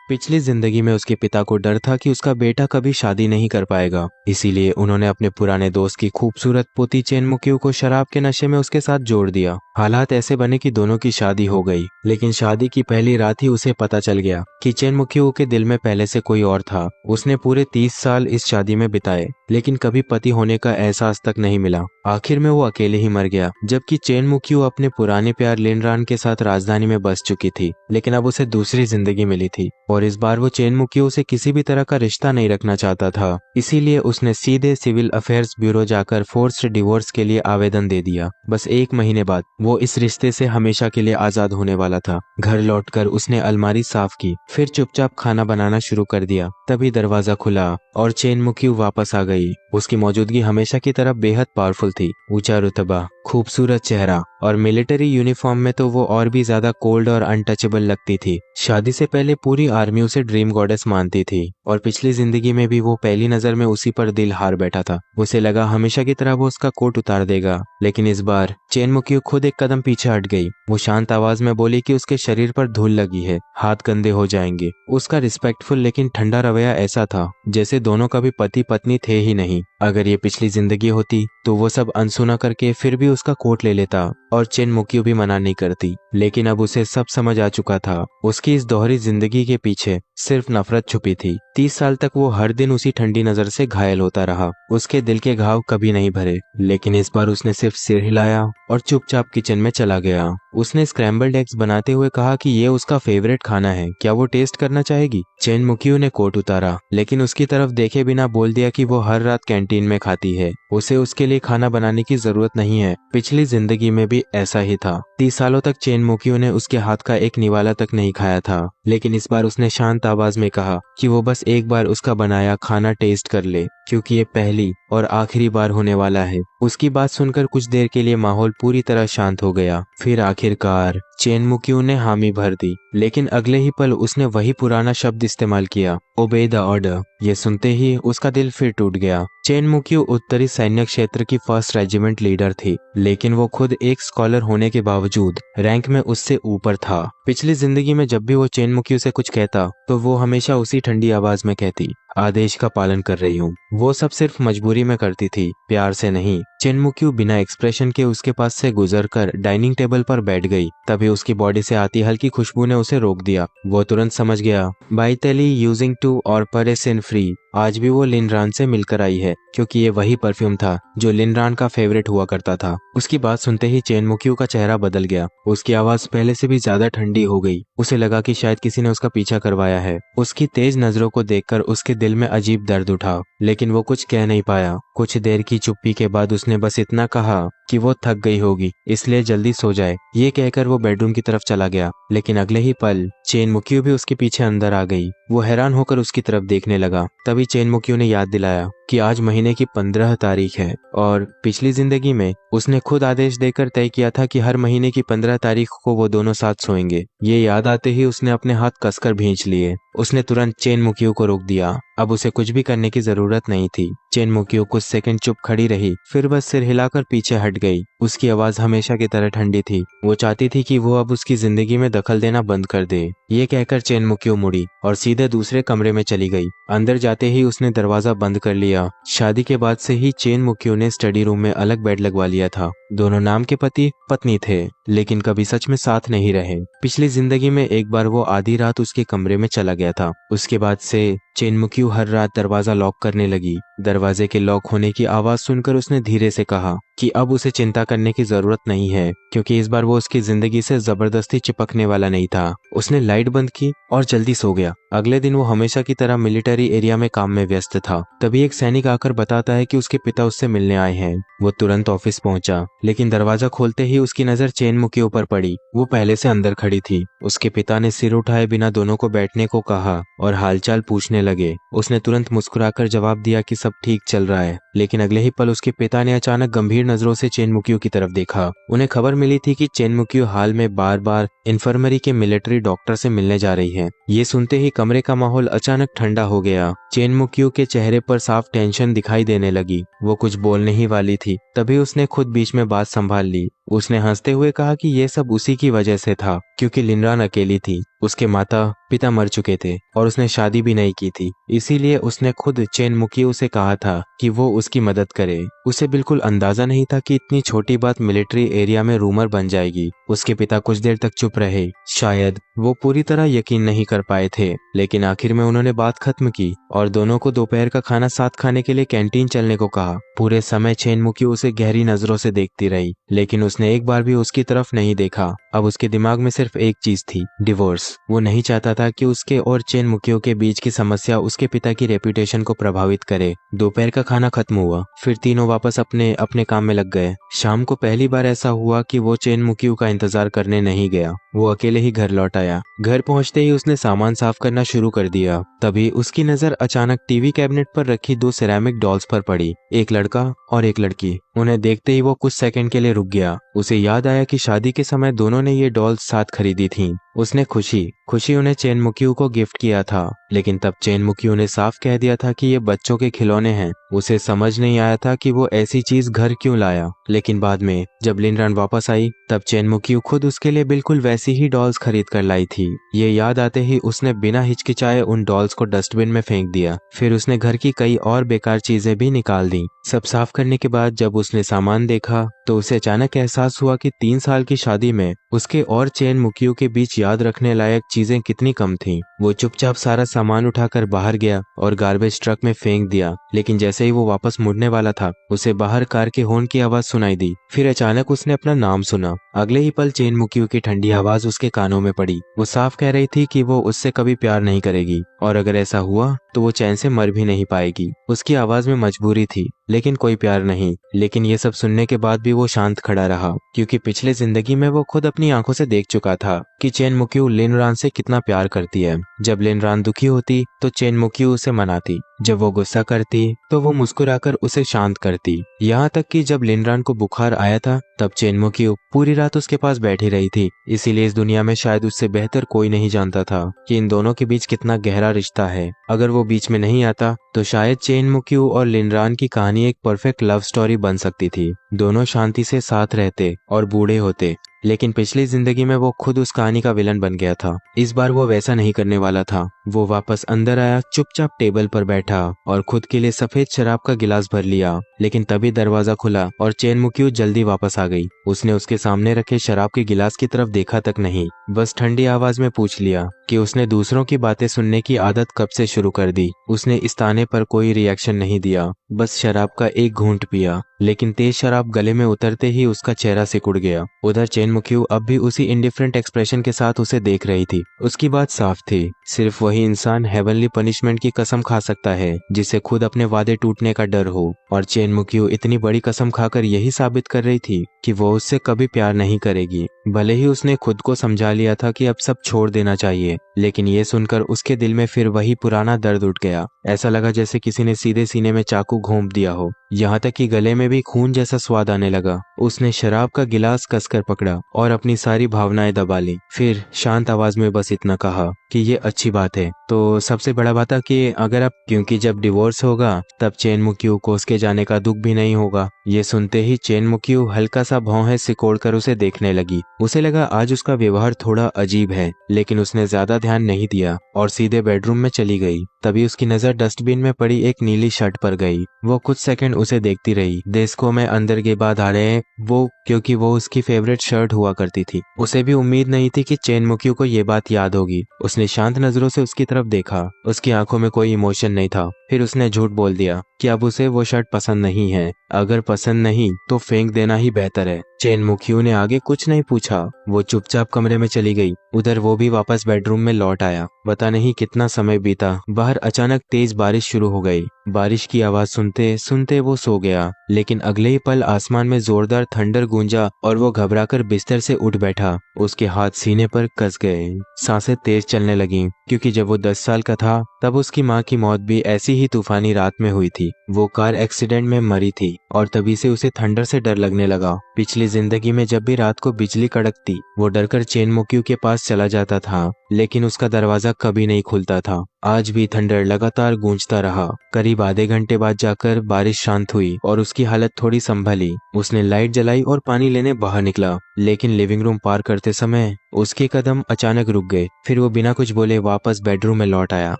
पिछली जिंदगी में उसके पिता को डर था कि उसका बेटा कभी शादी नहीं कर पाएगा, इसीलिए उन्होंने अपने पुराने दोस्त की खूबसूरत पोती चेन मुकियो को शराब के नशे में उसके साथ जोड़ दिया। हालात ऐसे बने कि दोनों की शादी हो गई, लेकिन शादी की पहली रात ही उसे पता चल गया कि चेन मुकियो के दिल में पहले से कोई और था। उसने पूरे 30 साल इस शादी में बिताए, लेकिन कभी पति होने का एहसास तक नहीं मिला। आखिर में वो अकेले ही मर गया, जबकि चेन मुकियो अपने पुराने प्यार लिनरान के साथ राजधानी में बस चुकी थी। लेकिन अब उसे दूसरी जिंदगी मिली थी और इस बार वो चेन मुकियो से किसी भी तरह का रिश्ता नहीं रखना चाहता था। इसीलिए उसने सीधे सिविल अफेयर्स ब्यूरो जाकर फोर्स्ड डिवोर्स के लिए आवेदन दे दिया। बस 1 महीने बाद वो इस रिश्ते से हमेशा के लिए आजाद होने वाला था। घर लौटकर उसने अलमारी साफ की, फिर चुपचाप खाना बनाना शुरू कर दिया। तभी दरवाजा खुला और चेन मुकियो वापस आ गई। उसकी मौजूदगी हमेशा की तरह बेहद पावरफुल थी। ऊंचा रुतबा, खूबसूरत चेहरा और मिलिट्री यूनिफॉर्म में तो वो और भी ज्यादा कोल्ड और अनटचेबल लगती थी। शादी से पहले पूरी आर्मी उसे ड्रीम गॉडेस मानती थी और पिछली जिंदगी में भी वो पहली नजर में उसी पर दिल हार बैठा था। उसे लगा हमेशा की तरह वो उसका कोट उतार देगा, लेकिन इस बार चेन मुकियो खुद एक कदम पीछे हट गई। वो शांत आवाज में बोली कि उसके शरीर पर धूल लगी है, हाथ गंदे हो जाएंगे। उसका रिस्पेक्टफुल लेकिन ठंडा रवैया ऐसा था जैसे दोनों कभी पति पत्नी थे ही नहीं। अगर ये पिछली जिंदगी होती तो वो सब अनसुना करके फिर भी उसका कोट ले लेता और चेन मुकियो भी मना नहीं करती। लेकिन अब उसे सब समझ आ चुका था, उसकी इस दोहरी जिंदगी के पीछे सिर्फ नफरत छुपी थी। 30 साल तक वो हर दिन उसी ठंडी नजर से घायल होता रहा। उसके दिल के घाव कभी नहीं भरे, लेकिन इस बार उसने सिर्फ सिर हिलाया और चुपचाप किचन में चला गया। उसने स्क्रैम्बल्ड एग्स बनाते हुए कहा कि ये उसका फेवरेट खाना है, क्या वो टेस्ट करना चाहेगी। चेन मुकियो ने कोट उतारा, लेकिन उसकी तरफ देखे बिना बोल दिया कि वो हर रात कैंटीन में खाती है, उसे उसके लिए खाना बनाने की जरूरत नहीं है। पिछली जिंदगी में भी ऐसा ही था। 30 सालों तक चेन मुकियो ने उसके हाथ का एक निवाला तक नहीं खाया था, लेकिन इस बार उसने शांत आवाज में कहा कि वो बस एक बार उसका बनाया खाना टेस्ट कर ले, क्योंकि ये पहली और आखिरी बार होने वाला है। उसकी बात सुनकर कुछ देर के लिए माहौल पूरी तरह शांत हो गया। फिर आखिरकार चेन मुकियो ने हामी भर दी, लेकिन अगले ही पल उसने वही पुराना शब्द इस्तेमाल किया, ओबे द ऑर्डर। ये सुनते ही उसका दिल फिर टूट गया। चेन मुकियो उत्तरी सैन्य क्षेत्र की 1st रेजिमेंट लीडर थी, लेकिन वो खुद एक स्कॉलर होने के बावजूद रैंक में उससे ऊपर था। पिछली जिंदगी में जब भी वो चेन मुकियो से कुछ कहता तो वो हमेशा उसी ठंडी आवाज में कहती, आदेश का पालन कर रही हूँ। वो सब सिर्फ मजबूरी में करती थी, प्यार से नहीं। चेन मुकियो बिना एक्सप्रेशन के उसके पास से गुजरकर डाइनिंग टेबल पर बैठ गई। तभी उसकी बॉडी से आती हल्की खुशबू ने उसे रोक दिया। वो तुरंत समझ गया, बाइटेली यूजिंग टू और परेसिन फ्री। आज भी वो लिनरान से मिलकर आई है, क्योंकि ये वही परफ्यूम था जो लिनरान का फेवरेट हुआ करता था। उसकी बात सुनते ही चेन मुकियो का चेहरा बदल गया। उसकी आवाज पहले से भी ज्यादा ठंडी हो गई। उसे लगा कि शायद किसी ने उसका पीछा करवाया है। उसकी तेज नजरों को देखकर उसके दिल में अजीब दर्द उठा, लेकिन वो कुछ कह नहीं पाया। कुछ देर की चुप्पी के बाद उसने बस इतना कहा कि वो थक गई होगी, इसलिए जल्दी सो जाए। ये कहकर वो बेडरूम की तरफ चला गया, लेकिन अगले ही पल चेन मुकियो भी उसके पीछे अंदर आ गई। वो हैरान होकर उसकी तरफ देखने लगा। तभी चेन मुकियो ने याद दिलाया कि आज महीने की 15 तारीख है और पिछली जिंदगी में उसने खुद आदेश देकर तय किया था कि हर महीने की 15 तारीख को वो दोनों साथ सोएंगे। ये याद आते ही उसने अपने हाथ कसकर भींच लिए। उसने तुरंत चेन मुकियो को रोक दिया। अब उसे कुछ भी करने की जरूरत नहीं थी। चेन मुकियो कुछ सेकंड चुप खड़ी रही, फिर बस सिर हिलाकर पीछे हट गई। उसकी आवाज हमेशा की तरह ठंडी थी। वो चाहती थी कि वो अब उसकी जिंदगी में दखल देना बंद कर दे। ये कहकर चेन मुकियो मुड़ी और सीधे दूसरे कमरे में चली गई। अंदर जाते ही उसने दरवाजा बंद कर लिया। शादी के बाद से ही चेन मुकियो ने स्टडी रूम में अलग बेड लगवा लिया था। दोनों नाम के पति पत्नी थे, लेकिन कभी सच में साथ नहीं रहे। पिछली जिंदगी में एक बार वो आधी रात उसके कमरे में चला गया था। उसके बाद से चेन मुकियो हर रात दरवाजा लॉक करने लगी। दरवाजे के लॉक होने की आवाज सुनकर उसने धीरे से कहा कि अब उसे चिंता करने की जरूरत नहीं है, क्योंकि इस बार वो उसकी जिंदगी से जबरदस्ती चिपकने वाला नहीं था। उसने लाइट बंद की और जल्दी सो गया। अगले दिन वो हमेशा की तरह मिलिट्री एरिया में काम में व्यस्त था। तभी एक सैनिक आकर बताता है कि उसके पिता उससे मिलने आए हैं। वो तुरंत ऑफिस पहुंचा, लेकिन दरवाजा खोलते ही उसकी नजर चेन मुकियो पर पड़ी। वो पहले से अंदर खड़ी थी। उसके पिता ने सिर उठाए बिना दोनों को बैठने को कहा और हालचाल पूछने लगे। उसने तुरंत मुस्कुराकर जवाब दिया कि सब ठीक चल रहा है, लेकिन अगले ही पल उसके पिता ने अचानक गंभीर नजरों से चेन मुकियो की तरफ देखा। उन्हें खबर मिली थी कि चेन मुकियो हाल में बार बार इन्फर्मरी के मिलिट्री डॉक्टर से मिलने जा रही है। ये सुनते ही कमरे का माहौल अचानक ठंडा हो गया। चेन मुकियो के चेहरे पर साफ टेंशन दिखाई देने लगी। वो कुछ बोलने ही वाली थी, तभी उसने खुद बीच में बात संभाल ली। उसने हंसते हुए कहा कि ये सब उसी की वजह से था, क्योंकि लिनरान अकेली थी। उसके माता पिता मर चुके थे और उसने शादी भी नहीं की थी। इसीलिए उसने खुद चेन मुकियो से कहा था कि वो उसकी मदद करे। उसे बिल्कुल अंदाजा नहीं था कि इतनी छोटी बात मिलिट्री एरिया में रूमर बन जाएगी। उसके पिता कुछ देर तक चुप रहे, शायद वो पूरी तरह यकीन नहीं कर पाए थे, लेकिन आखिर में उन्होंने बात खत्म की और दोनों को दोपहर का खाना साथ खाने के लिए कैंटीन चलने को कहा। पूरे समय चेन मुकियो उसे गहरी नजरों से देखती रही, लेकिन उसने एक बार भी उसकी तरफ नहीं देखा। अब उसके दिमाग में सिर्फ एक चीज थी, डिवोर्स। वो नहीं चाहता था कि उसके और चेन मुकियो के बीच की समस्या उसके पिता की रेपुटेशन को प्रभावित करे। दोपहर का खाना खत्म हुआ, फिर तीनों वापस अपने अपने काम में लग गए। शाम को पहली बार ऐसा हुआ कि वो चेन मुकियो का इंतजार करने नहीं गया। वो अकेले ही घर लौट आया। घर पहुंचते ही उसने सामान साफ करना शुरू कर दिया। तभी उसकी नजर अचानक टीवी कैबिनेट पर रखी दो सिरेमिक डॉल्स पर पड़ी, एक लड़का और एक लड़की। उन्हें देखते ही वो कुछ सेकंड के लिए रुक गया। उसे याद आया कि शादी के समय दोनों ने ये डॉल्स साथ खरीदी थीं। उसने खुशी खुशी उन्हें चेन मुकियो को गिफ्ट किया था, लेकिन तब चेन मुकियो ने साफ कह दिया था कि ये बच्चों के खिलौने हैं। उसे समझ नहीं आया था कि वो ऐसी चीज घर क्यों लाया, लेकिन बाद में जब लिनरान वापस आई तब चेन मुकियो खुद उसके लिए बिल्कुल वैसी ही डॉल्स खरीद कर लाई थी। ये याद आते ही उसने बिना हिचकिचाए उन डॉल्स को डस्टबिन में फेंक दिया। फिर उसने घर की कई और बेकार चीजें भी निकाल दी। सब साफ करने के बाद जब उसने सामान देखा तो उसे अचानक एहसास हुआ कि 3 साल की शादी में उसके और चेन मुकियो के बीच याद रखने लायक चीजें कितनी कम थीं। वो चुपचाप सारा सामान उठाकर बाहर गया और गार्बेज ट्रक में फेंक दिया, लेकिन जैसे ही वो वापस मुड़ने वाला था उसे बाहर कार के हॉर्न की आवाज सुनाई दी। फिर अचानक उसने अपना नाम सुना। अगले ही पल चेन मुकियो की ठंडी आवाज उसके कानों में पड़ी। वो साफ कह रही थी कि वो उससे कभी प्यार नहीं करेगी और अगर ऐसा हुआ तो वो चैन से मर भी नहीं पाएगी। उसकी आवाज में मजबूरी थी, लेकिन कोई प्यार नहीं। लेकिन ये सब सुनने के बाद भी वो शांत खड़ा रहा, क्योंकि पिछले जिंदगी में वो खुद अपनी आंखों से देख चुका था कि चेन मुकियो लिनरान से कितना प्यार करती है। जब लिनरान दुखी होती तो चेन मुकियो उसे मनाती, जब वो गुस्सा करती तो वो मुस्कुराकर उसे शांत करती। यहाँ तक कि जब लिनरान को बुखार आया था तब चेन मुकियो पूरी रात उसके पास बैठी रही थी। इसीलिए इस दुनिया में शायद उससे बेहतर कोई नहीं जानता था कि इन दोनों के बीच कितना गहरा रिश्ता है। अगर वो बीच में नहीं आता तो शायद चेन मुकियो और लिनरान की कहानी एक परफेक्ट लव स्टोरी बन सकती थी। दोनों शांति से साथ रहते और बूढ़े होते, लेकिन पिछली जिंदगी में वो खुद उस कहानी का विलन बन गया था। इस बार वो वैसा नहीं करने वाला था। वो वापस अंदर आया, चुपचाप टेबल पर बैठा और खुद के लिए सफेद शराब का गिलास भर लिया। लेकिन तभी दरवाजा खुला और चेन मुकियो जल्दी वापस आ गई। उसने उसके सामने रखे शराब के गिलास की तरफ देखा तक नहीं, बस ठंडी आवाज में पूछ लिया कि उसने दूसरों की बातें सुनने की आदत कब से शुरू कर दी। उसने इस ताने पर कोई रिएक्शन नहीं दिया, बस शराब का एक घूंट पिया। लेकिन तेज शराब गले में उतरते ही उसका चेहरा सिकुड़ गया। उधर चेन मुकियो अब भी उसी इंडिफरेंट एक्सप्रेशन के साथ उसे देख रही थी। उसकी बात साफ थी, सिर्फ वही इंसान हेवनली पनिशमेंट की कसम खा सकता है जिसे खुद अपने वादे टूटने का डर हो। और चेन मुकियो इतनी बड़ी कसम खाकर यही साबित कर रही थी कि वो उससे कभी प्यार नहीं करेगी। भले ही उसने खुद को समझा लिया था कि अब सब छोड़ देना चाहिए, लेकिन ये सुनकर उसके दिल में फिर वही पुराना दर्द उठ गया। ऐसा लगा जैसे किसी ने सीधे सीने में चाकू घोंप दिया हो, यहाँ तक कि गले में भी खून जैसा स्वाद आने लगा। उसने शराब का गिलास कसकर पकड़ा और अपनी सारी भावनाएं दबा ली। फिर शांत आवाज में बस इतना कहा कि ये अच्छी बात है, तो सबसे बड़ा बात है कि अगर आप, क्योंकि जब डिवोर्स होगा तब चेन मुकियो को उसके जाने का दुख भी नहीं होगा। ये सुनते ही चेन मुकियो हल्का सा भौहें सिकोड़कर उसे देखने लगी। उसे लगा आज उसका व्यवहार थोड़ा अजीब है, लेकिन उसने ज्यादा ध्यान नहीं दिया और सीधे बेडरूम में चली गई। तभी उसकी नजर डस्टबिन में पड़ी एक नीली शर्ट पर गई। वो कुछ सेकंड उसे देखती रही। डेस्को में अंदर के बाद आ रहे हैं वो, क्योंकि वो उसकी फेवरेट शर्ट हुआ करती थी। उसे भी उम्मीद नहीं थी कि चेन मुकियो को ये बात याद होगी। उसने शांत नजरों से उसकी तरफ देखा। उसकी आंखों में कोई इमोशन नहीं था। फिर उसने झूठ बोल दिया कि अब उसे वो शर्ट पसंद नहीं है। अगर पसंद नहीं तो फेंक देना ही बेहतर है। चेन मुकियो ने आगे कुछ नहीं पूछा, वो चुपचाप कमरे में चली गई। उधर वो भी वापस बेडरूम में लौट आया। पता नहीं कितना समय बीता, बाहर अचानक तेज बारिश शुरू हो गई। बारिश की आवाज सुनते सुनते वो सो गया, लेकिन अगले ही पल आसमान में जोरदार थंडर गूंजा और वो घबराकर बिस्तर से उठ बैठा। उसके हाथ सीने पर कस गए, सांसें तेज चलने लगीं, क्योंकि जब वो 10 साल का था तब उसकी माँ की मौत भी ऐसी ही तूफानी रात में हुई थी। वो कार एक्सीडेंट में मरी थी और तभी से उसे थंडर से डर लगने लगा। पिछली जिंदगी में जब भी रात को बिजली कड़कती वो डरकर चेन मुकियो के पास चला जाता था, लेकिन उसका दरवाजा कभी नहीं खुलता था। आज भी थंडर लगातार गूंजता रहा। करीब आधे घंटे बाद जाकर बारिश शांत हुई और उसकी हालत थोड़ी संभली। उसने लाइट जलाई और पानी लेने बाहर निकला, लेकिन लिविंग रूम पार करते समय उसके कदम अचानक रुक गए। फिर वो बिना कुछ बोले वापस बेडरूम में लौट आया।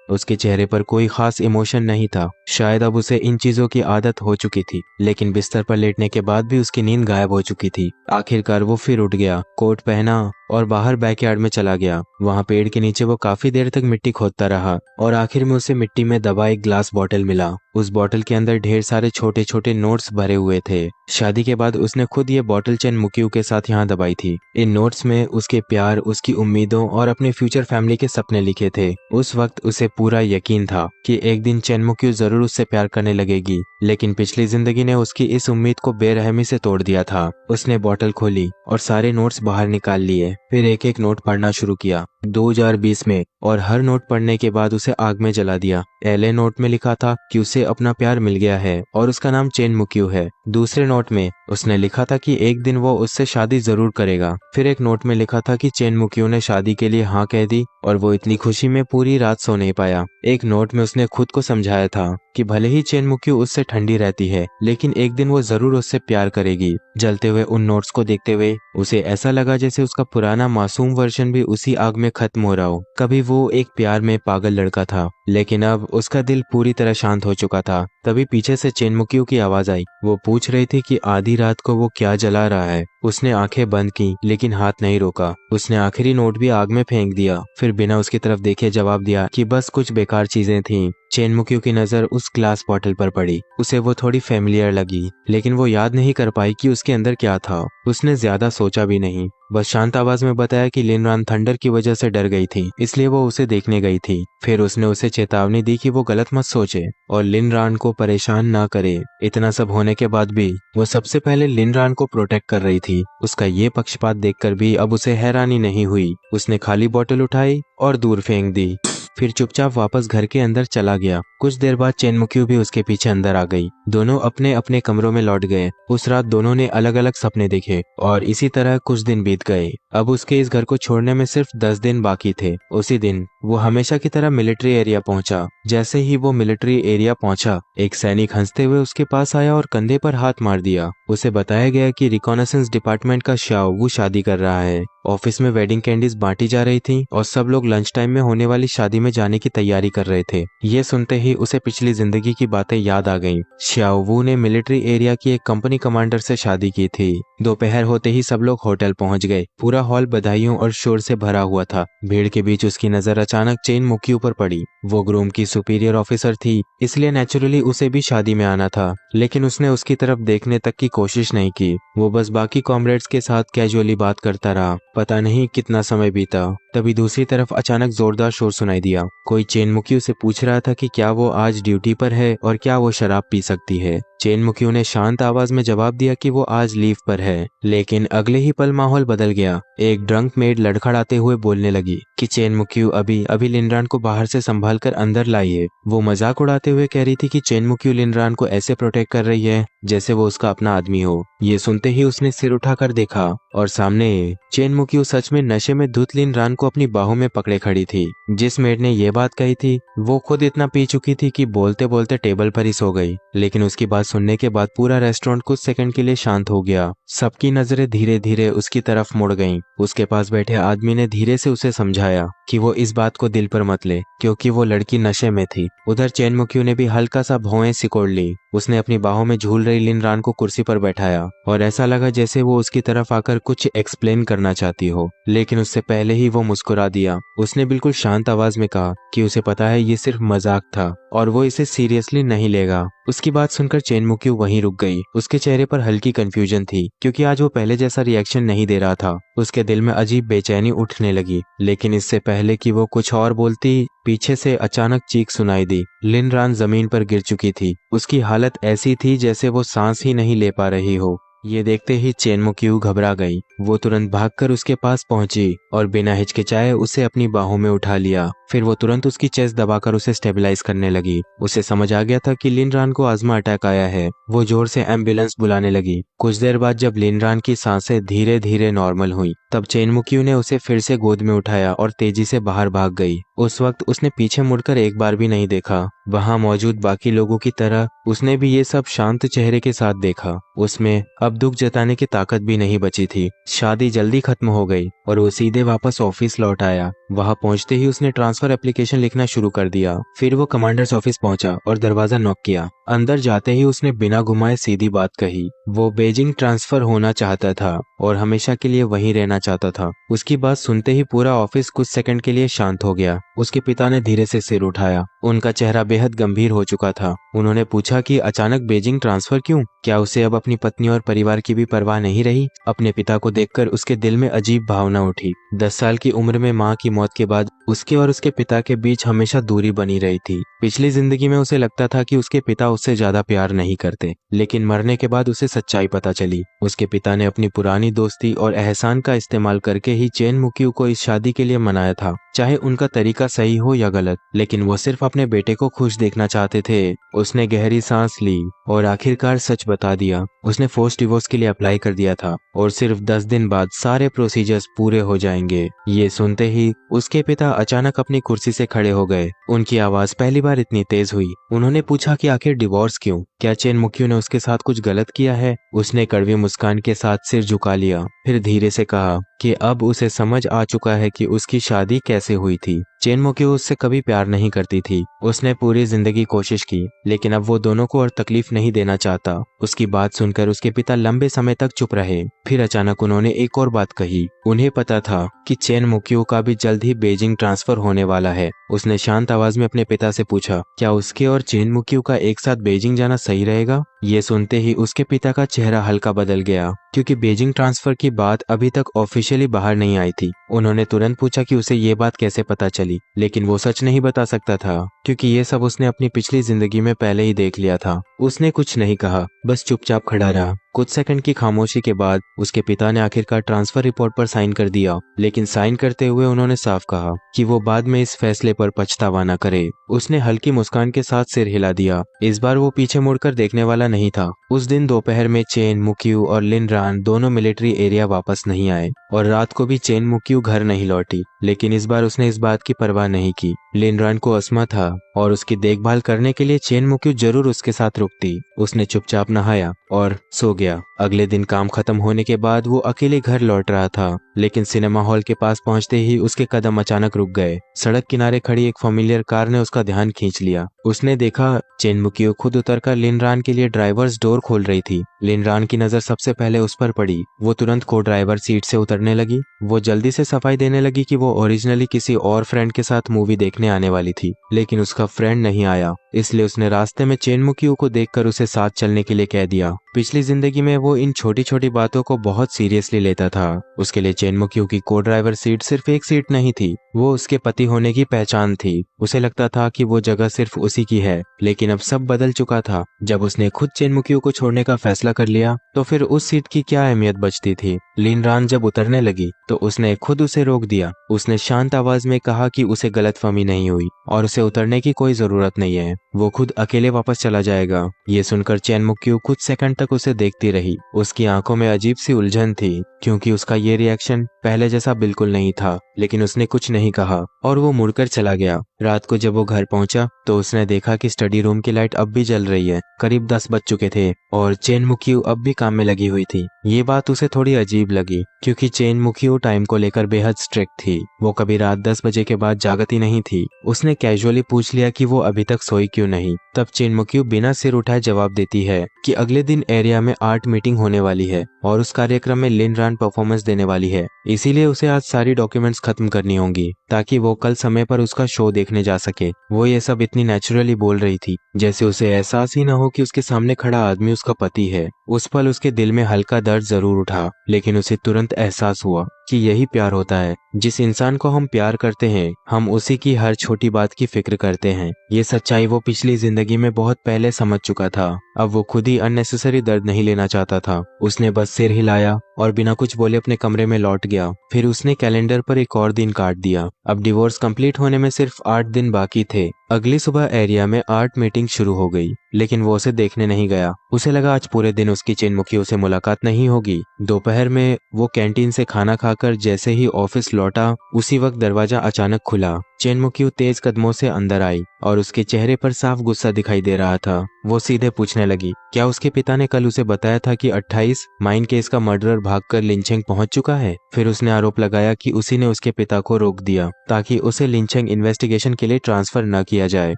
उसके चेहरे पर कोई खास इमोशन नहीं था। शायद अब उसे इन चीजों की आदत हो चुकी थी, लेकिन बिस्तर पर लेटने के बाद भी उसकी नींद गायब हो चुकी थी। आखिरकार वो फिर उठ गया, कोट पहना और बाहर बैकयार्ड में चला गया। वहां पेड़ के नीचे वो काफी देर तक मिट्टी खोदता रहा और आखिर में उसे मिट्टी में दबा एक ग्लास बॉटल मिला। उस बॉटल के अंदर ढेर सारे छोटे छोटे नोट्स भरे हुए थे। शादी के बाद उसने खुद ये बॉटल चेन मुक्यू के साथ यहाँ दबाई थी। इन नोट्स में उसके प्यार, उसकी उम्मीदों और अपने फ्यूचर फैमिली के सपने लिखे थे। उस वक्त उसे पूरा यकीन था कि एक दिन चेन मुक्यू जरूर उससे प्यार करने लगेगी, लेकिन पिछली जिंदगी ने उसकी इस उम्मीद को बेरहमी से तोड़ दिया था। उसने बॉटल खोली और सारे नोट्स बाहर निकाल लिए, फिर एक एक नोट पढ़ना शुरू किया 2020 में, और हर नोट पढ़ने के बाद उसे आग में जला दिया। पहले नोट में लिखा था कि उसे अपना प्यार मिल गया है और उसका नाम चेन मुक्यू है। दूसरे नोट में उसने लिखा था कि एक दिन वो उससे शादी जरूर करेगा। फिर एक नोट में लिखा था कि चेन मुक्यू ने शादी के लिए हाँ कह दी और वो इतनी खुशी में पूरी रात सो नहीं पाया। एक नोट में उसने खुद को समझाया था कि भले ही चेन मुक्यू उससे ठंडी रहती है, लेकिन एक दिन वो जरूर उससे प्यार करेगी। जलते हुए उन नोट्स को देखते हुए उसे ऐसा लगा जैसे उसका पुराना मासूम वर्जन भी उसी आग में खत्म हो रहा हो। कभी वो एक प्यार में पागल लड़का था, लेकिन अब उसका दिल पूरी तरह शांत हो चुका था। तभी पीछे से चेन मुक्यू की आवाज आई। वो पूछ रही थी कि आधी रात को वो क्या जला रहा है। उसने आंखें बंद की, लेकिन हाथ नहीं रोका। उसने आखिरी नोट भी आग में फेंक दिया, फिर बिना उसकी तरफ देखे जवाब दिया कि बस कुछ बेकार चीजें थीं। चेन मुक्यू की नजर उस ग्लास बॉटल पर पड़ी। उसे वो थोड़ी फेमिलियर लगी, लेकिन वो याद नहीं कर पाई कि उसके अंदर क्या था। उसने ज्यादा सोचा भी नहीं, बस शांत आवाज में बताया कि लिनरान थंडर की वजह से डर गई थी, इसलिए वो उसे देखने गई थी। फिर उसने उसे चेतावनी दी कि वो गलत मत सोचे और लिनरान को परेशान ना करे। इतना सब होने के बाद भी वो सबसे पहले लिनरान को प्रोटेक्ट कर रही थी। उसका ये पक्षपात देखकर भी अब उसे हैरानी नहीं हुई। उसने खाली बोतल उठाई और दूर फेंक दी, फिर चुपचाप वापस घर के अंदर चला गया। कुछ देर बाद चेन मुक्यू भी उसके पीछे अंदर आ गई। दोनों अपने अपने कमरों में लौट गए। उस रात दोनों ने अलग अलग सपने देखे और इसी तरह कुछ दिन बीत गए। अब उसके इस घर को छोड़ने में सिर्फ 10 दिन बाकी थे। उसी दिन वो हमेशा की तरह मिलिट्री एरिया पहुंचा। जैसे ही वो मिलिट्री एरिया पहुंचा, एक सैनिक हंसते हुए उसके पास आया और कंधे पर हाथ मार दिया। उसे बताया गया कि रिकॉनेसेंस डिपार्टमेंट का शाओ शादी कर रहा है। ऑफिस में वेडिंग कैंडीज बांटी जा रही थी और सब लोग लंच टाइम में होने वाली शादी में जाने की तैयारी कर रहे थे। ये सुनते ही उसे पिछली जिंदगी की बातें याद आ गईं। शाओ ने मिलिट्री एरिया की एक कंपनी कमांडर से शादी की थी। दोपहर होते ही सब लोग होटल पहुंच गए। पूरा हॉल बधाइयों और शोर से भरा हुआ था। भीड़ के बीच उसकी नजर अचानक चेन मुक्यू पर पड़ी। वो ग्रूम की सुपीरियर ऑफिसर थी, इसलिए नेचुरली उसे भी शादी में आना था, लेकिन उसने उसकी तरफ देखने तक की कोशिश नहीं की। वो बस बाकी कॉमरेड्स के साथ कैजुअली बात करता रहा। पता नहीं कितना समय बीता, तभी दूसरी तरफ अचानक जोरदार शोर सुनाई दिया। कोई चेन मुक्यू से पूछ रहा था कि क्या वो आज ड्यूटी पर है और क्या वो शराब पी सकती है। चेन मुक्यू ने शांत आवाज में जवाब दिया कि वो आज लीव पर है, लेकिन अगले ही पल माहौल बदल गया। एक ड्रंक मेड लड़खड़ाते हुए बोलने लगी कि चेन मुक्यू अभी अभी लिनरान को बाहर से संभाल कर अंदर लाई है। वो मजाक उड़ाते हुए कह रही थी कि चेन मुक्यू लिनरान को ऐसे प्रोटेक्ट कर रही है जैसे वो उसका अपना आदमी हो। ये सुनते ही उसने सिर उठाकर देखा और सामने चेन मुक्यू सच में नशे में धुत लिनरान को अपनी बाहों में पकड़े खड़ी थी। जिस मेड ने ये बात कही थी वो खुद इतना पी चुकी थी कि बोलते बोलते टेबल पर ही सो गई। लेकिन उसकी बात सुनने के बाद पूरा रेस्टोरेंट कुछ सेकंड के लिए शांत हो गया। सबकी नजरें धीरे धीरे उसकी तरफ मुड़ गईं। उसके पास बैठे आदमी ने धीरे से उसे समझाया कि वो इस बात को दिल पर मत ले, क्योंकि वो लड़की नशे में थी। उधर चेन मुक्यू ने भी हल्का सा भौहें सिकोड़ ली। उसने अपनी बाहों में झूल रही लिनरान को कुर्सी पर बैठाया और ऐसा लगा जैसे वो उसकी तरफ आकर कुछ एक्सप्लेन करना चाहती हो, लेकिन उससे पहले ही वो मुस्कुरा दिया। उसने बिल्कुल शांत आवाज में कहा कि उसे पता है ये सिर्फ मजाक था और वो इसे सीरियसली नहीं लेगा। उसकी बात सुनकर चेन मुक्यू वहीं रुक गई। उसके चेहरे पर हल्की कंफ्यूजन थी, क्योंकि आज वो पहले जैसा रिएक्शन नहीं दे रहा था। उसके दिल में अजीब बेचैनी उठने लगी, लेकिन इससे पहले कि वो कुछ और बोलती, पीछे से अचानक चीख सुनाई दी। लिनरान जमीन पर गिर चुकी थी। उसकी हालत ऐसी थी जैसे वो सांस ही नहीं ले पा रही हो। ये देखते ही चेन मुक्यू घबरा गई। वो तुरंत भागकर उसके पास पहुंची और बिना हिचकिचाए उसे अपनी बाहों में उठा लिया। फिर वो तुरंत उसकी चेस्ट दबाकर उसे स्टेबलाइज करने लगी। उसे समझ आ गया था कि लिनरान को अस्थमा अटैक आया है। वो जोर से एम्बुलेंस बुलाने लगी। कुछ देर बाद जब लिनरान की सांसें धीरे धीरे नॉर्मल हुई, तब चेन मुक्यू ने उसे फिर से गोद में उठाया और तेजी से बाहर भाग गई। उस वक्त उसने पीछे मुड़कर एक बार भी नहीं देखा। वहां मौजूद बाकी लोगों की तरह उसने भी ये सब शांत चेहरे के साथ देखा। उसमें अब दुख जताने की ताकत भी नहीं बची थी। शादी जल्दी खत्म हो गई और वो सीधे वापस ऑफिस लौट आया। वहां पहुंचते ही उसने ट्रांसफर एप्लीकेशन लिखना शुरू कर दिया। फिर वो कमांडर्स ऑफिस पहुंचा और दरवाजा नॉक किया। अंदर जाते ही उसने बिना घुमाए सीधी बात कही। वो बीजिंग ट्रांसफर होना चाहता था और हमेशा के लिए वहीं रहना चाहता था। उसकी बात सुनते ही पूरा ऑफिस कुछ सेकंड के लिए शांत हो गया। उसके पिता ने धीरे से सिर उठाया। उनका चेहरा बेहद गंभीर हो चुका था। उन्होंने पूछा कि अचानक बीजिंग ट्रांसफर क्यों? क्या उसे अब अपनी पत्नी और परिवार की भी परवाह नहीं रही? अपने पिता को देखकर उसके दिल में अजीब भावना उठी। 10 साल की उम्र में मां की मौत के बाद उसके और उसके पिता के बीच हमेशा दूरी बनी रही थी। पिछली जिंदगी में उसे लगता था कि उसके पिता उससे ज्यादा प्यार नहीं करते, लेकिन मरने के बाद उसे सच्चाई पता चली। उसके पिता ने अपनी पुरानी दोस्ती और एहसान का इस्तेमाल करके ही चेन मुक्यू को इस शादी के लिए मनाया था। चाहे उनका तरीका सही हो या गलत, लेकिन वो सिर्फ अपने बेटे को खुश देखना चाहते थे। उसने गहरी सांस ली और आखिरकार सच बता दिया। उसने फोर्स डिवोर्स के लिए अप्लाई कर दिया था और सिर्फ 10 दिन बाद सारे प्रोसीजर्स पूरे हो जाएंगे। ये सुनते ही उसके पिता अचानक अपनी कुर्सी से खड़े हो गए। उनकी आवाज पहली बार इतनी तेज हुई। उन्होंने पूछा कि आखिर डिवोर्स क्यों? क्या चेन मुक्यू ने उसके साथ कुछ गलत किया है? उसने कड़वी मुस्कान के साथ सिर झुका लिया, फिर धीरे से कहा कि अब उसे समझ आ चुका है कि उसकी शादी कैसे हुई थी। चेन मुक्यू उससे कभी प्यार नहीं करती थी। उसने पूरी जिंदगी कोशिश की, लेकिन अब वो दोनों को और तकलीफ नहीं देना चाहता। उसकी बात सुनकर उसके पिता लंबे समय तक चुप रहे। फिर अचानक उन्होंने एक और बात कही। उन्हें पता था कि चेन मुक्यू का भी जल्द ही बीजिंग ट्रांसफर होने वाला है। उसने शांत आवाज में अपने पिता से पूछा, क्या उसके और चेन मुक्यू का एक साथ बीजिंग जाना सही रहेगा? ये सुनते ही उसके पिता का चेहरा हल्का बदल गया, क्योंकि बीजिंग ट्रांसफर की बात अभी तक ऑफिशियली बाहर नहीं आई थी। उन्होंने तुरंत पूछा कि उसे ये बात कैसे पता चली, लेकिन वो सच नहीं बता सकता था, क्योंकि ये सब उसने अपनी पिछली जिंदगी में पहले ही देख लिया था। उसने कुछ नहीं कहा, बस चुपचाप खड़ा रहा। कुछ सेकंड की खामोशी के बाद उसके पिता ने आखिरकार ट्रांसफर रिपोर्ट पर साइन कर दिया, लेकिन साइन करते हुए उन्होंने साफ कहा कि वो बाद में इस फैसले पर पछतावा न करे। उसने हल्की मुस्कान के साथ सिर हिला दिया। इस बार वो पीछे मुड़कर देखने वाला नहीं था। उस दिन दोपहर में चेन मुक्यू और लिनरान दोनों मिलिट्री एरिया वापस नहीं आए और रात को भी चेन मुक्यू घर नहीं लौटी। लेकिन इस बार उसने इस बात की परवाह नहीं की। लिनरान को अस्थमा था और उसकी देखभाल करने के लिए चेन मुक्यू जरूर उसके साथ रुकती। उसने चुपचाप नहाया और सो गया। अगले दिन काम खत्म होने के बाद वो अकेले घर लौट रहा था, लेकिन सिनेमा हॉल के पास पहुंचते ही उसके कदम अचानक रुक गए। सड़क किनारे खड़ी एक फैमिलियर कार ने उसका ध्यान खींच लिया। उसने देखा चेन मुक्यू खुद उतरकर लिनरान के लिए ड्राइवर्स डोर खोल रही थी। लिनरान की नजर सबसे पहले उस पर पड़ी। वो तुरंत को ड्राइवर सीट से उतरने लगी। वो जल्दी से सफाई देने लगी कि वो ओरिजिनली किसी और फ्रेंड के साथ मूवी देखने आने वाली थी, लेकिन उसका फ्रेंड नहीं आया। इसलिए उसने रास्ते में चेन मुक्यू को देखकर उसे साथ चलने के लिए कह दिया। पिछली जिंदगी में वो इन छोटी छोटी बातों को बहुत सीरियसली लेता था। उसके लिए चेन मुक्यू की को ड्राइवर सीट सिर्फ एक सीट नहीं थी, वो उसके पति होने की पहचान थी। उसे लगता था कि वो जगह सिर्फ उसी की है, लेकिन अब सब बदल चुका था। जब उसने खुद चेन मुक्यू को छोड़ने का फैसला कर लिया, तो फिर उस सीट की क्या अहमियत बचती थी। लिनरान जब उतरने लगी तो उसने खुद उसे रोक दिया। उसने शांत आवाज में कहा कि उसे गलतफहमी नहीं हुई और उसे उतरने की कोई जरूरत नहीं है, वो खुद अकेले वापस चला जाएगा। ये सुनकर चेन मुक्यू कुछ सेकंड तक उसे देखती रही। उसकी आंखों में अजीब सी उलझन थी, क्योंकि उसका ये रिएक्शन पहले जैसा बिल्कुल नहीं था। लेकिन उसने कुछ नहीं कहा और वो मुड़कर चला गया। रात को जब वो घर पहुंचा तो उसने देखा कि स्टडी रूम की लाइट अब भी जल रही है। करीब 10 बज चुके थे और चेन मुक्यू अब भी काम में लगी हुई थी। ये बात उसे थोड़ी अजीब लगी, क्योंकि चेन मुक्यू टाइम को लेकर बेहद स्ट्रिक्ट थी। वो कभी रात 10 बजे के बाद जागती नहीं थी। उसने कैजुअली पूछ लिया कि वो अभी तक सोई क्यों नहीं। तब चेन मुक्यू बिना सिर उठाए जवाब देती है कि अगले दिन एरिया में आर्ट मीटिंग होने वाली है और उस कार्यक्रम में लिनरान परफॉर्मेंस देने वाली है, इसीलिए उसे आज सारी डॉक्यूमेंट्स खत्म करनी होंगी ताकि वो कल समय पर उसका शो देखने जा सके। वो ये सब इतनी नेचुरली बोल रही थी जैसे उसे एहसास ही न हो कि उसके सामने खड़ा आदमी उसका पति है। उस पल उसके दिल में हल्का दर्द जरूर उठा, लेकिन उसे तुरंत एहसास हुआ कि यही प्यार होता है। जिस इंसान को हम प्यार करते हैं, हम उसी की हर छोटी बात की फिक्र करते हैं। ये सच्चाई वो पिछली जिंदगी में बहुत पहले समझ चुका था। अब वो खुद ही अननेसेसरी दर्द नहीं लेना चाहता था। उसने बस सिर हिलाया और बिना कुछ बोले अपने कमरे में लौट गया। फिर उसने कैलेंडर पर एक और दिन काट दिया। अब डिवोर्स कंप्लीट होने में सिर्फ 8 दिन बाकी थे। अगली सुबह एरिया में आर्ट मीटिंग शुरू हो गई, लेकिन वो उसे देखने नहीं गया। उसे लगा आज पूरे दिन उसकी चेनमुखियों से मुलाकात नहीं होगी। दोपहर में वो कैंटीन से खाना खाकर जैसे ही ऑफिस लौटा, उसी वक्त दरवाजा अचानक खुला। चेनमुखियो तेज कदमों से अंदर आई और उसके चेहरे पर साफ गुस्सा दिखाई दे रहा था। वो सीधे पूछने लगी, क्या उसके पिता ने कल उसे बताया था कि 28 माइन केस का मर्डरर भागकर लिंचेंग पहुंच चुका है? फिर उसने आरोप लगाया कि उसी ने उसके पिता को रोक दिया ताकि उसे लिंचेंग इन्वेस्टिगेशन के लिए ट्रांसफर न किया जाए।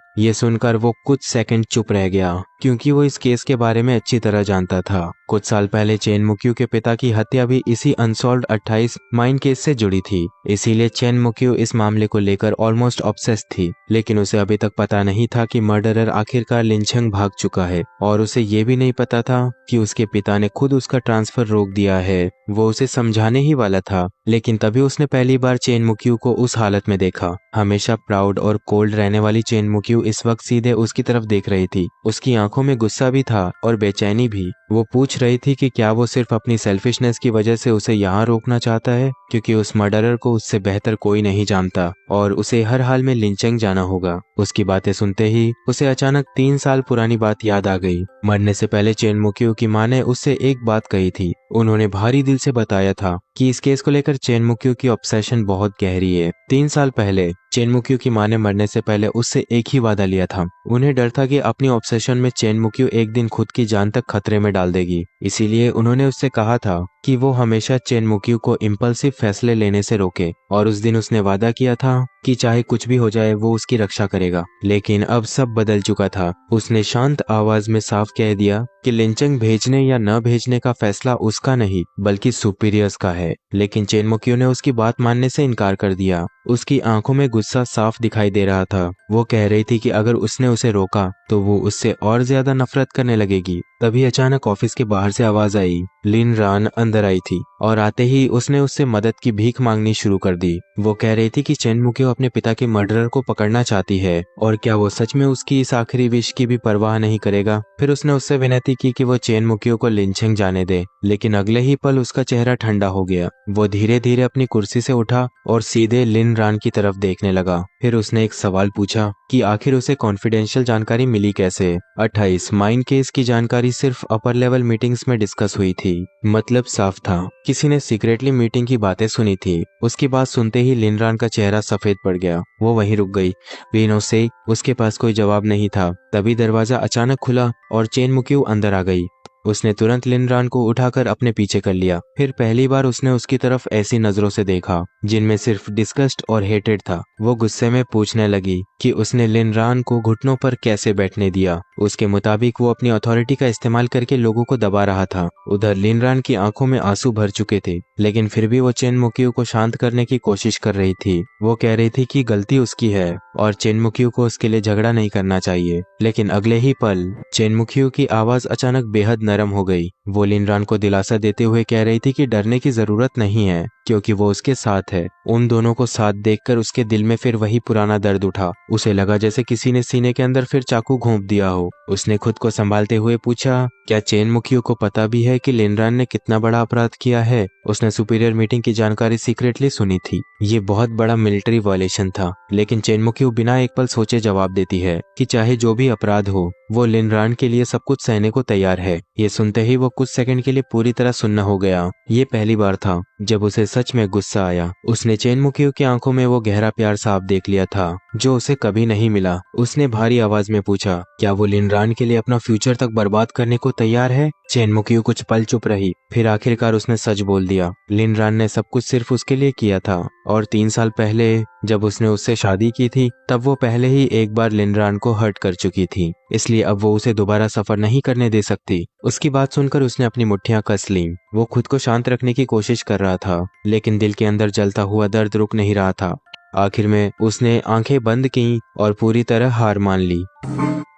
ये सुनकर वो कुछ सेकंड चुप रह गया, क्योंकि वो इस केस के बारे में अच्छी तरह जानता था। कुछ साल पहले चेनमुक्यू के पिता की हत्या भी इसी अनसॉल्व्ड 28 माइन केस से जुड़ी थी। इसीलिए चेनमुक्यू इस मामले को लेकर ऑलमोस्ट ऑब्सेस्ड थी। लेकिन उसे अभी तक पता नहीं था कि मर्डरर आखिरकार लिंचेंग भाग चुका है, और उसे ये भी नहीं पता था कि उसके पिता ने खुद उसका ट्रांसफर रोक दिया है। वो उसे समझाने ही वाला था, लेकिन तभी उसने पहली बार चेनमुक्यू को उस हालत में देखा। हमेशा प्राउड और कोल्ड रहने वाली चेनमुक्यू इस वक्त सीधे उसकी तरफ देख रही थी। उसकी आंखों में गुस्सा भी था और बेचैनी भी। वो पूछ रही थी कि क्या वो सिर्फ अपनी सेल्फिशनेस की वजह से उसे यहाँ रोकना चाहता है, क्योंकि उस मर्डरर को उससे बेहतर कोई नहीं जानता और उसे हर हाल में लिंचेंग जाना होगा। उसकी बातें सुनते ही उसे अचानक 3 साल पुरानी बात याद आ गई। मरने से पहले चेनमुक्यू की माँ ने उससे एक बात कही थी। उन्होंने भारी दिल से बताया था कि इस केस को लेकर चेनमुक्यू की ऑब्सेशन बहुत गहरी है। 3 साल पहले चेनमुक्यू की माँ ने मरने से पहले उससे एक ही वादा लिया था। उन्हें डर था कि अपनी ऑब्सेशन में चेनमुक्यू एक दिन खुद की जान तक खतरे में डाल देगी। इसीलिए उन्होंने उससे कहा था कि वो हमेशा चेनमुक्यू को इम्पल्सिव फैसले लेने से रोके, और उस दिन उसने वादा किया था कि चाहे कुछ भी हो जाए वो उसकी रक्षा करेगा। लेकिन अब सब बदल चुका था। उसने शांत आवाज में साफ कह दिया कि लिंचेंग भेजने या न भेजने का फैसला उसका नहीं बल्कि सुपीरियर्स का है। लेकिन चेनमुक्यू ने उसकी बात मानने से इनकार कर दिया। उसकी आंखों में गुस्सा साफ दिखाई दे रहा था। वो कह रही थी कि अगर उसने उसे रोका तो वो उससे और ज्यादा नफरत करने लगेगी। तभी अचानक ऑफिस के बाहर से आवाज आई। लिन रान अंदर आई थी और आते ही उसने उससे मदद की भीख मांगनी शुरू कर दी। वो कह रही थी कि चेनमुक्यू अपने पिता के मर्डरर को पकड़ना चाहती है, और क्या वो सच में उसकी इस आखिरी विश की भी परवाह नहीं करेगा। फिर उसने उससे विनती की कि वो चेनमुक्यू को लिंचेंग जाने दे, लेकिन अगले ही पल उसका चेहरा ठंडा हो गया। वो धीरे धीरे अपनी कुर्सी से उठा और सीधे लिन रान की तरफ देखने लगा। फिर उसने एक सवाल पूछा कि आखिर उसे कॉन्फिडेंशियल जानकारी मिली कैसे। 28 माइन केस की जानकारी सिर्फ अपर लेवल मीटिंग्स में डिस्कस हुई थी। मतलब साफ था, किसी ने सीक्रेटली मीटिंग की बातें सुनी थी। उसकी बात सुनते ही लिनरान का चेहरा सफेद पड़ गया। वो वहीं रुक गई। बिनो से उसके पास कोई जवाब नहीं था। तभी दरवाजा अचानक खुला और चेनमुक्यू अंदर आ गई। उसने तुरंत लिनरान को उठाकर अपने पीछे कर लिया। फिर पहली बार उसने उसकी तरफ ऐसी नजरों से देखा जिनमें सिर्फ डिस्गस्ट और हेटेड था। वो गुस्से में पूछने लगी कि उसने लिनरान को घुटनों पर कैसे बैठने दिया। उसके मुताबिक वो अपनी अथॉरिटी का इस्तेमाल करके लोगों को दबा रहा था। उधर लिनरान की आंखों में आंसू भर चुके थे, लेकिन फिर भी वो चेनमुक्यू को शांत करने की कोशिश कर रही थी। वो कह रही थी कि गलती उसकी है और चेनमुक्यू को उसके लिए झगड़ा नहीं करना चाहिए। लेकिन अगले ही पल चेनमुक्यू की आवाज अचानक बेहद नरम हो गई। वो लिनरान को दिलासा देते हुए कह रही थी कि डरने की जरूरत नहीं है, क्योंकि वो उसके साथ है। उन दोनों को साथ देखकर उसके दिल में फिर वही पुराना दर्द उठा। उसे लगा जैसे किसी ने सीने के अंदर फिर चाकू घोंप दिया हो। उसने खुद को संभालते हुए पूछा, क्या चेनमुक्यू को पता भी है कि लिनरान ने कितना बड़ा अपराध किया है? उसने सुपीरियर मीटिंग की जानकारी सीक्रेटली सुनी थी। ये बहुत बड़ा मिलिट्री वायलेशन था। लेकिन चेनमुक्यू बिना एक पल सोचे जवाब देती है कि चाहे जो भी अपराध हो, वो लिनरान के लिए सब कुछ सहने को तैयार है। ये सुनते ही वो कुछ सेकंड के लिए पूरी तरह सुन्न हो गया। ये पहली बार था जब उसे सच में गुस्सा आया। उसने चेनमुक्यू की आंखों में वो गहरा प्यार साफ देख लिया था जो उसे कभी नहीं मिला। उसने भारी आवाज में पूछा, क्या वो लिनरान के लिए अपना फ्यूचर तक बर्बाद करने को तैयार है? चेनमुक्यू कुछ पल चुप रही, फिर आखिरकार उसने सच बोल दिया। लिनरान ने सब कुछ सिर्फ उसके लिए किया था, और 3 साल पहले जब उसने उससे शादी की थी तब वो पहले ही एक बार लिनरान को हर्ट कर चुकी थी। इसलिए अब वो उसे दोबारा सफर नहीं करने दे सकती। उसकी बात सुनकर उसने अपनी मुट्ठियां कस लीं। वो खुद को शांत रखने की कोशिश कर रहा था, लेकिन दिल के अंदर जलता हुआ दर्द रुक नहीं रहा था। आखिर में उसने आंखें बंद की और पूरी तरह हार मान ली।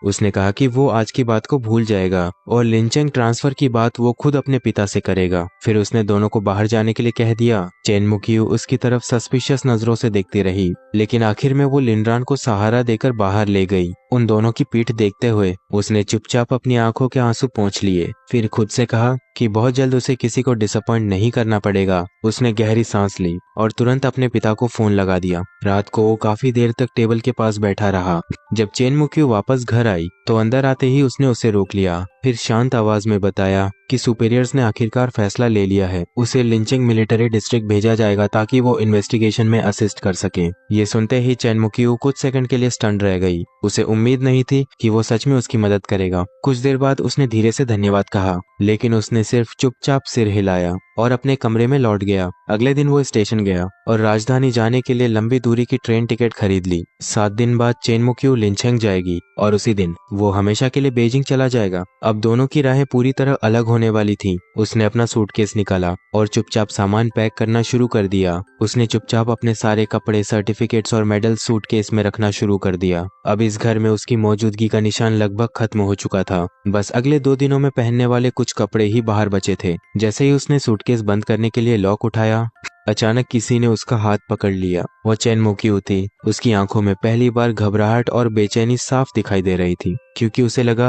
उसने कहा कि वो आज की बात को भूल जाएगा और लिंचेंग ट्रांसफर की बात वो खुद अपने पिता से करेगा। फिर उसने दोनों को बाहर जाने के लिए कह दिया। चेनमुक्यू उसकी तरफ सस्पिशियस नजरों से देखती रही, लेकिन आखिर में वो लिनरान को सहारा देकर बाहर ले गई। उन दोनों की पीठ देखते हुए उसने चुपचाप अपनी आंखों के आंसू पोंछ लिए। फिर खुद से कहा कि बहुत जल्द उसे किसी को डिसअपॉइंट नहीं करना पड़ेगा। उसने गहरी सांस ली और तुरंत अपने पिता को फोन लगा दिया। रात को वो काफी देर तक टेबल के पास बैठा रहा। जब चेन मुक्यू वापस घर आई तो अंदर आते ही उसने उसे रोक लिया। फिर शांत आवाज में बताया कि सुपीरियर्स ने आखिरकार फैसला ले लिया है, उसे लिंचिंग मिलिट्री डिस्ट्रिक्ट भेजा जाएगा ताकि वो इन्वेस्टिगेशन में असिस्ट कर सके। ये सुनते ही चेन मुक्यू कुछ सेकंड के लिए स्टन रह गई। उसे उम्मीद नहीं थी कि वो सच में उसकी मदद करेगा। कुछ देर बाद उसने धीरे से धन्यवाद कहा, लेकिन उसने सिर्फ चुपचाप सिर हिलाया और अपने कमरे में लौट गया। अगले दिन वो स्टेशन गया और राजधानी जाने के लिए लंबी दूरी की ट्रेन टिकट खरीद ली। 7 दिन बाद चेन मुक्यू लिंचेंग जाएगी और उसी दिन वो हमेशा के लिए बीजिंग चला जाएगा। अब दोनों की राहें पूरी तरह अलग होने वाली थी। उसने अपना सूटकेस निकाला और चुपचाप सामान पैक करना शुरू कर दिया। उसने चुपचाप अपने सारे कपड़े, सर्टिफिकेट्स और मेडल सूटकेस में रखना शुरू कर दिया। अब इस घर में उसकी मौजूदगी का निशान लगभग खत्म हो चुका था। बस अगले 2 दिनों में पहनने वाले कुछ कपड़े ही बाहर बचे थे। जैसे ही उसने सूटकेस बंद करने के लिए लॉक उठाया, अचानक किसी ने उसका हाथ पकड़ लिया। वो चेन मुक्यू थी। उसकी आंखों में पहली बार घबराहट और बेचैनी साफ दिखाई दे रही थी, क्योंकि उसे लगा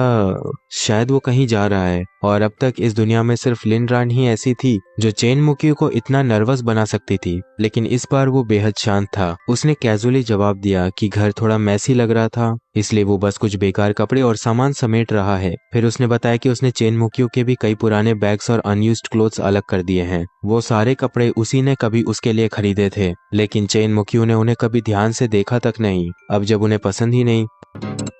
शायद वो कहीं जा रहा है। और अब तक इस दुनिया में सिर्फ लिन रान ही ऐसी थी जो चेन मुक्यू को इतना नर्वस बना सकती थी, लेकिन इस बार वो बेहद शांत था। उसने कैजुअली जवाब दिया कि घर थोड़ा मैसी लग रहा था, इसलिए वो बस कुछ बेकार कपड़े और सामान समेट रहा है। फिर उसने बताया कि उसने चेन मुक्यू के भी कई पुराने बैग्स और अनयूज्ड क्लोथ्स अलग कर दिए हैं। वो सारे कपड़े उसी ने कभी उसके लिए खरीदे थे, लेकिन चेन मुक्यू ने उन्हें कभी ध्यान से देखा तक नहीं। अब जब उन्हें पसंद ही नहीं